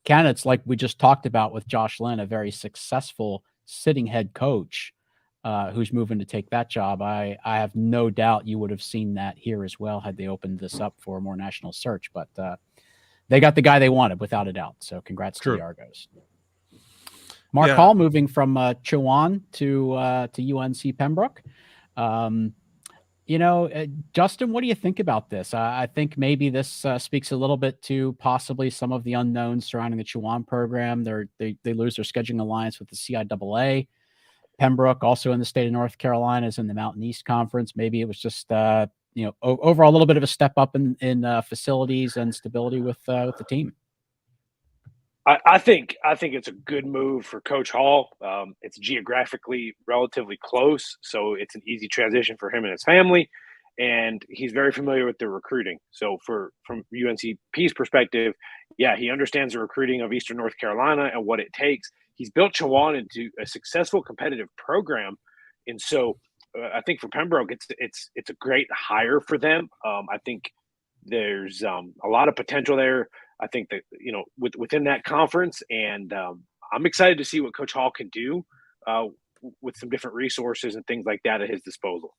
candidates like we just talked about with Josh Lynn, a very successful sitting head coach who's moving to take that job. I have no doubt you would have seen that here as well had they opened this up for a more national search. But they got the guy they wanted without a doubt. So congrats to the Argos. Mark Hall moving from Chowan to UNC Pembroke. Justin, what do you think about this? I think maybe this speaks a little bit to possibly some of the unknowns surrounding the Chowan program. They lose their scheduling alliance with the CIAA. Pembroke, also in the state of North Carolina, is in the Mountain East Conference. Maybe it was just, overall a little bit of a step up in facilities and stability with the team. I think it's a good move for Coach Hall. It's geographically relatively close, so it's an easy transition for him and his family, and he's very familiar with the recruiting. So from UNCP's perspective, yeah, he understands the recruiting of Eastern North Carolina and what it takes. He's built Chowan into a successful competitive program, and so I think for Pembroke, it's a great hire for them. I think there's a lot of potential there. I think that within that conference, and I'm excited to see what Coach Hall can do with some different resources and things like that at his disposal.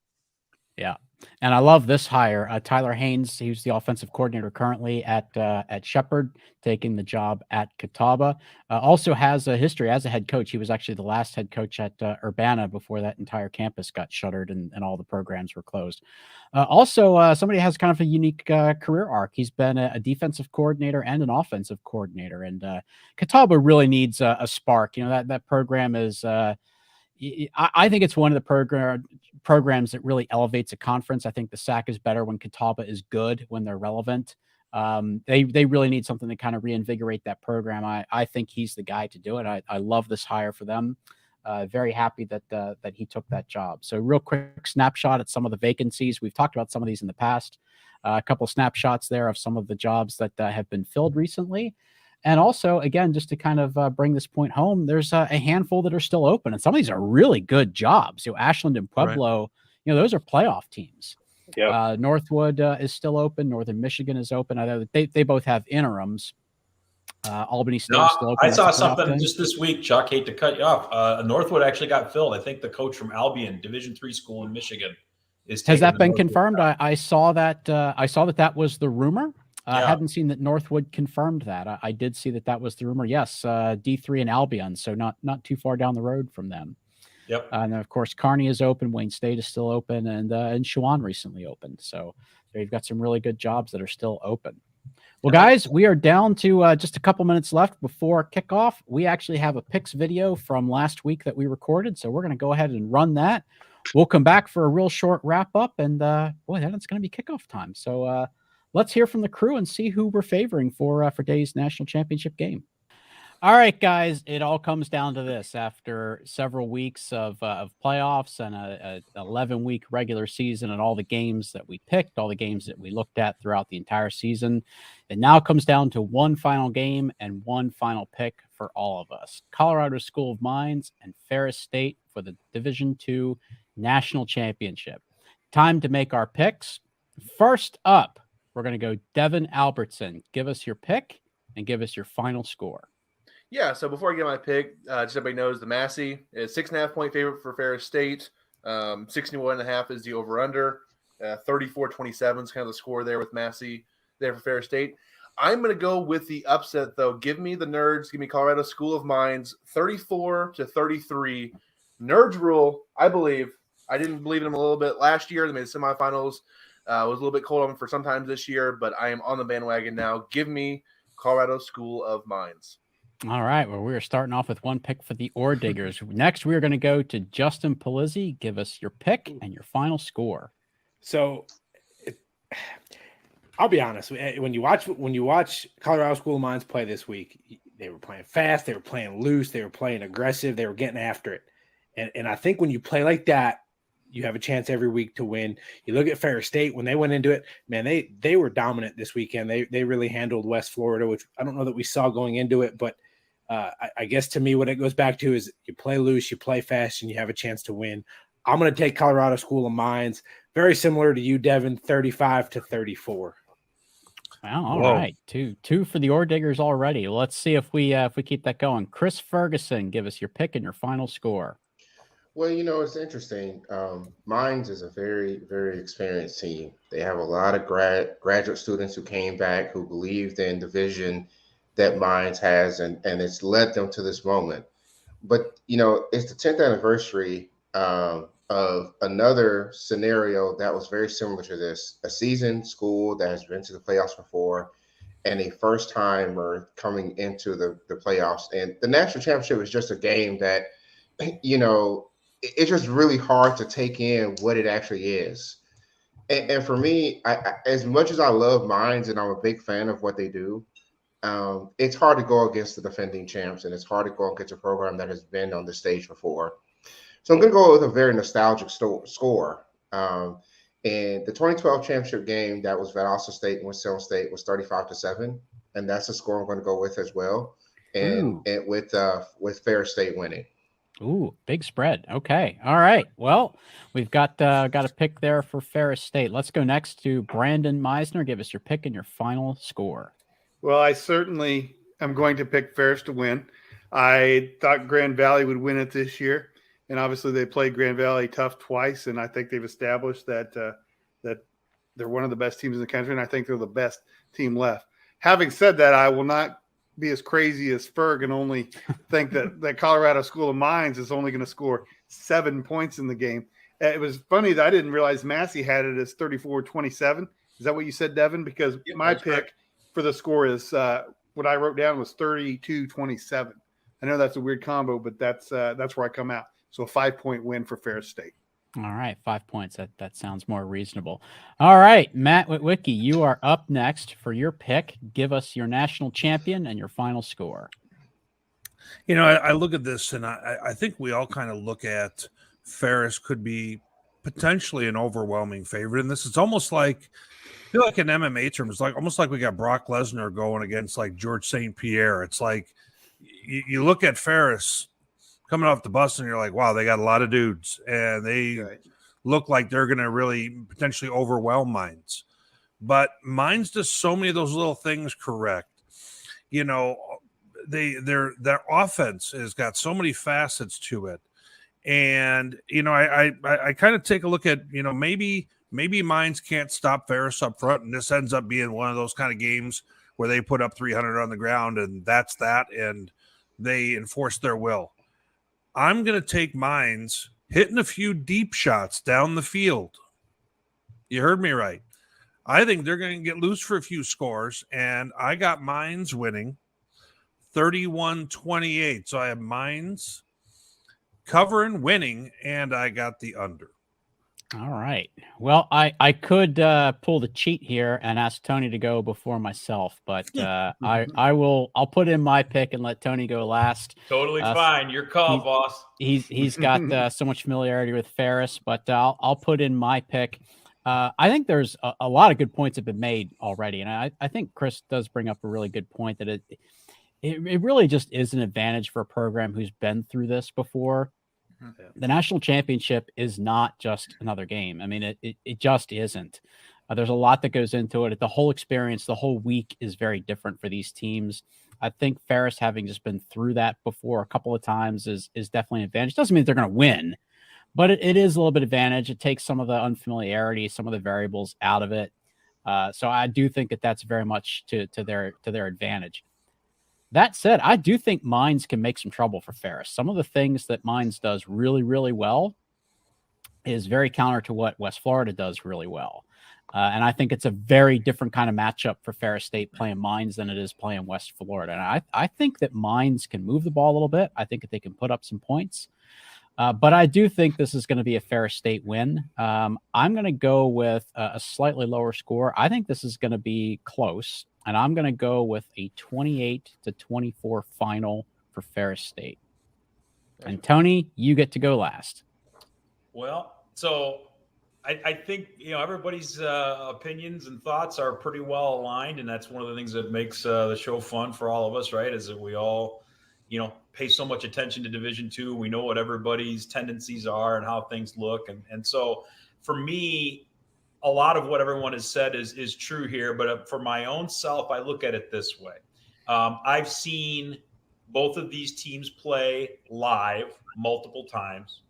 Yeah, and I love this hire. Tyler Haynes, who's the offensive coordinator currently at Shepherd, taking the job at Catawba. Also has a history as a head coach. He was actually the last head coach at Urbana before that entire campus got shuttered and all the programs were closed. Also, somebody has kind of a unique career arc. He's been a defensive coordinator and an offensive coordinator, and Catawba really needs a spark. That program is. I think it's one of the programs that really elevates a conference. I think the SAC is better when Catawba is good, when they're relevant. They really need something to kind of reinvigorate that program. I think he's the guy to do it. I love this hire for them. Very happy that he took that job. So real quick snapshot at some of the vacancies. We've talked about some of these in the past. A couple snapshots there of some of the jobs that have been filled recently. And also, again, just to kind of bring this point home, there's a handful that are still open. And some of these are really good jobs. Ashland and Pueblo, those are playoff teams. Yep. Northwood is still open. Northern Michigan is open. I know they both have interims. Albany State is still open. I saw something just this week, Chuck, hate to cut you off. Northwood actually got filled. I think the coach from Albion, Division III school in Michigan, is taking. Has that been confirmed? I saw that. I saw that was the rumor. I hadn't seen that Northwood confirmed that. I did see that was the rumor. Yes, D3 and Albion, so not too far down the road from them. Yep. And then, of course, Kearney is open. Wayne State is still open, and Chowan recently opened. So you've got some really good jobs that are still open. Well, guys, we are down to just a couple minutes left before kickoff. We actually have a picks video from last week that we recorded, so we're going to go ahead and run that. We'll come back for a real short wrap-up, and then it's going to be kickoff time. So let's hear from the crew and see who we're favoring for today's national championship game. All right, guys, it all comes down to this. After several weeks of playoffs and a 11-week regular season and all the games that we picked, all the games that we looked at throughout the entire season, it now comes down to one final game and one final pick for all of us. Colorado School of Mines and Ferris State for the Division II National Championship. Time to make our picks. First up, we're going to go Devin Albertson. Give us your pick and give us your final score. Yeah, so before I get my pick, just everybody knows the Massey is 6.5-point favorite for Ferris State. 61.5 is the over-under. 34-27 is kind of the score there with Massey there for Ferris State. I'm going to go with the upset, though. Give me the Nerds. Give me Colorado School of Mines, 34-33. Nerds rule, I believe. I didn't believe in them a little bit last year. They made the semifinals. Was a little bit cold on them for sometimes this year, but I am on the bandwagon now. Give me Colorado School of Mines. All right. Well, we're starting off with one pick for the Ore Diggers. Next, we're going to go to Justin Palizzi. Give us your pick and your final score. So, I'll be honest. When you watch Colorado School of Mines play this week, they were playing fast, they were playing loose, they were playing aggressive, they were getting after it. And I think when you play like that, you have a chance every week to win. You look at Ferris State when they went into it, man, they were dominant this weekend. They really handled West Florida, which I don't know that we saw going into it, but I guess to me what it goes back to is you play loose, you play fast, and you have a chance to win. I'm going to take Colorado School of Mines, very similar to you, Devin, 35-34. Well, all right. Two for the Ore Diggers already. Let's see if we keep that going. Chris Ferguson, give us your pick and your final score. Well, it's interesting. Mines is a very, very experienced team. They have a lot of graduate students who came back who believed in the vision that Mines has, and it's led them to this moment. But, it's the 10th anniversary of another scenario that was very similar to this, a seasoned school that has been to the playoffs before and a first timer coming into the playoffs. And the national championship is just a game that, it's just really hard to take in what it actually is. And for me, I, as much as I love Mines and I'm a big fan of what they do, it's hard to go against the defending champs, and it's hard to go against a program that has been on the stage before. So I'm going to go with a very nostalgic score. And the 2012 championship game that was Valdosta State and Winston State was 35-7, and that's the score I'm going to go with as well. And with Ferris State winning. Ooh, big spread. Okay. All right. Well, we've got a pick there for Ferris State. Let's go next to Brandon Meisner. Give us your pick and your final score. Well, I certainly am going to pick Ferris to win. I thought Grand Valley would win it this year, and obviously they played Grand Valley tough twice, and I think they've established that that they're one of the best teams in the country, and I think they're the best team left. Having said that, I will not be as crazy as Ferg and only think that Colorado School of Mines is only going to score 7 points in the game. It was funny that I didn't realize Massey had it as 34-27. Is that what you said, Devin? Because my pick for the score is what I wrote down was 32-27. I know that's a weird combo, but that's where I come out. So a 5-point win for Ferris State. All right, 5 points. That sounds more reasonable. All right, Matt Witwicky, you are up next for your pick. Give us your national champion and your final score. I look at this, and I think we all kind of look at Ferris could be potentially an overwhelming favorite in this. It's almost like, I feel like in MMA terms, like almost like we got Brock Lesnar going against like George St. Pierre. It's like you look at Ferris coming off the bus and you're like, wow, they got a lot of dudes, and they look like they're going to really potentially overwhelm Mines. But Mines does so many of those little things correct. Their offense has got so many facets to it. And, I kind of take a look at, maybe Mines can't stop Ferris up front, and this ends up being one of those kind of games where they put up 300 on the ground, and that's that, and they enforce their will. I'm going to take Mines hitting a few deep shots down the field. You heard me right. I think they're going to get loose for a few scores, and I got Mines winning 31-28. So I have Mines covering, winning, and I got the under. All right. Well, I could pull the cheat here and ask Tony to go before myself, but I'll put in my pick and let Tony go last. Totally fine. Your call, boss. He's got so much familiarity with Ferris, but I'll put in my pick. I think there's a lot of good points have been made already, and I think Chris does bring up a really good point that it really just is an advantage for a program who's been through this before. The national championship is not just another game. I mean, it just isn't. There's a lot that goes into it. The whole experience, the whole week is very different for these teams. I think Ferris, having just been through that before a couple of times, is definitely an advantage. Doesn't mean they're going to win, but it is a little bit advantage. It takes some of the unfamiliarity, some of the variables out of it. So I do think that's very much to their advantage. That said, I do think Mines can make some trouble for Ferris. Some of the things that Mines does really, really well, is very counter to what West Florida does really well. And I think it's a very different kind of matchup for Ferris State playing Mines than it is playing West Florida. And I think that Mines can move the ball a little bit. I think that they can put up some points. But I do think this is going to be a Ferris State win. I'm going to go with a slightly lower score. I think this is going to be close. And I'm going to go with a 28-24 final for Ferris State. And Tony, you get to go last. Well, so I think, everybody's opinions and thoughts are pretty well aligned. And that's one of the things that makes the show fun for all of us, right? Is that we all, pay so much attention to Division II. We know what everybody's tendencies are and how things look. And so for me, a lot of what everyone has said is true here. But for my own self, I look at it this way. I've seen both of these teams play live multiple times.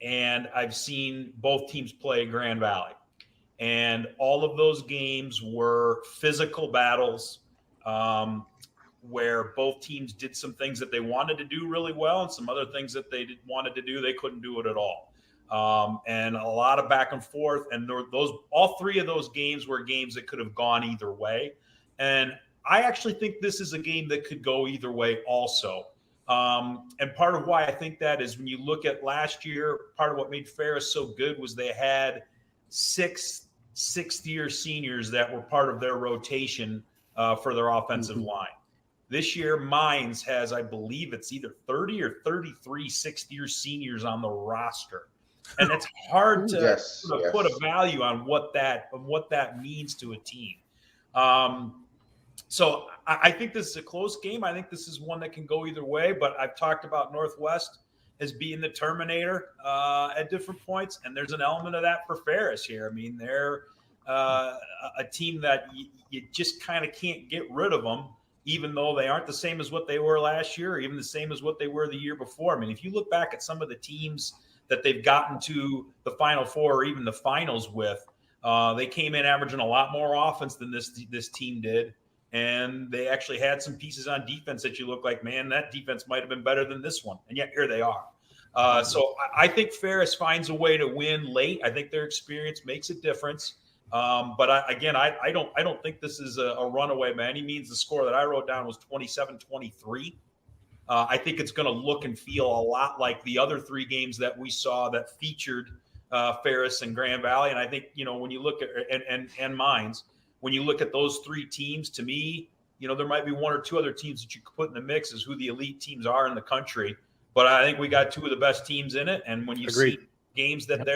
And I've seen both teams play Grand Valley. And all of those games were physical battles where both teams did some things that they wanted to do really well and some other things that they wanted to do, they couldn't do it at all. And a lot of back and forth. And all three of those games were games that could have gone either way. And I actually think this is a game that could go either way also. And part of why I think that is when you look at last year, part of what made Ferris so good was they had 6 sixth-year seniors that were part of their rotation for their offensive line. This year, Mines has, I believe it's either 30 or 33 sixth-year seniors on the roster. And it's hard to put a value on what that means to a team. So I think this is a close game. I think this is one that can go either way, but I've talked about Northwest as being the Terminator at different points, and there's an element of that for Ferris here. I mean, they're a team that you just kind of can't get rid of them, even though they aren't the same as what they were last year or even the same as what they were the year before. I mean, if you look back at some of the teams that they've gotten to the Final Four or even the finals with, they came in averaging a lot more offense than this team did. And they actually had some pieces on defense that you look like, man, that defense might have been better than this one. And yet here they are. So I think Ferris finds a way to win late. I think their experience makes a difference. But I don't think this is a runaway by any means. The score that I wrote down was 27-23. I think it's going to look and feel a lot like the other three games that we saw that featured Ferris and Grand Valley. And I think, when you look at and Mines, when you look at those three teams, to me, there might be one or two other teams that you could put in the mix as who the elite teams are in the country. But I think we got two of the best teams in it. And when you see games that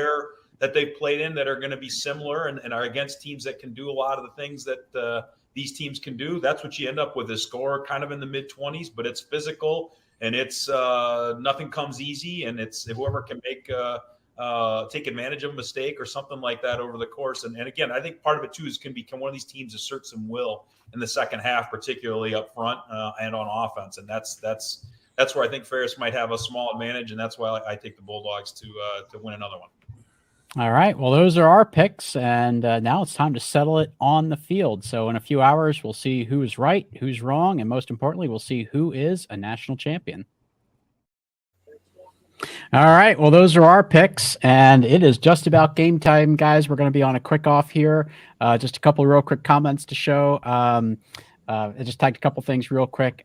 they've played in that are going to be similar and are against teams that can do a lot of the things that these teams can do, that's what you end up with, a score kind of in the mid-20s, but it's physical and it's nothing comes easy, and it's whoever can take advantage of a mistake or something like that over the course. And again, I think part of it too is can one of these teams assert some will in the second half, particularly up front and on offense. And that's where I think Ferris might have a small advantage, and that's why I take the Bulldogs to win another one. All right. Well, those are our picks, and now it's time to settle it on the field. So in a few hours, we'll see who is right, who's wrong, and most importantly, we'll see who is a national champion. All right. Well, those are our picks, and it is just about game time, guys. We're going to be on a quick off here. Just a couple of real quick comments to show. I just tagged a couple things real quick.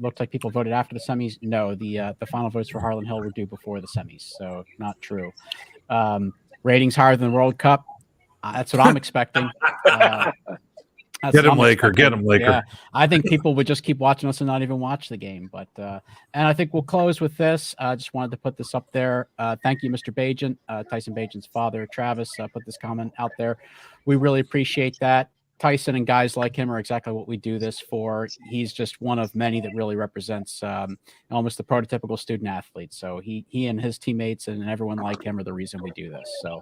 Looked like people voted after the semis. No, the final votes for Harlan Hill were due before the semis, so not true. Ratings higher than the World Cup. That's what I'm expecting. Get him, Laker. Get him, Laker. Yeah, I think people would just keep watching us and not even watch the game. But and I think we'll close with this. I just wanted to put this up there. Thank you, Mr. Bagent, Tyson Bagent's father, Travis, put this comment out there. We really appreciate that. Tyson and guys like him are exactly what we do this for. He's just one of many that really represents almost the prototypical student athlete. So he and his teammates and everyone like him are the reason we do this. So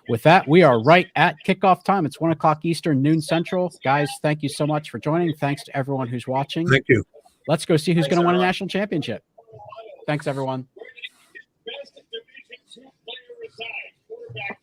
with that, we are right at kickoff time. It's 1 o'clock Eastern, noon Central. Guys, thank you so much for joining. Thanks to everyone who's watching. Thank you. Let's go see who's going to win a national championship. Thanks, everyone. Best Division II player reside. Quarterback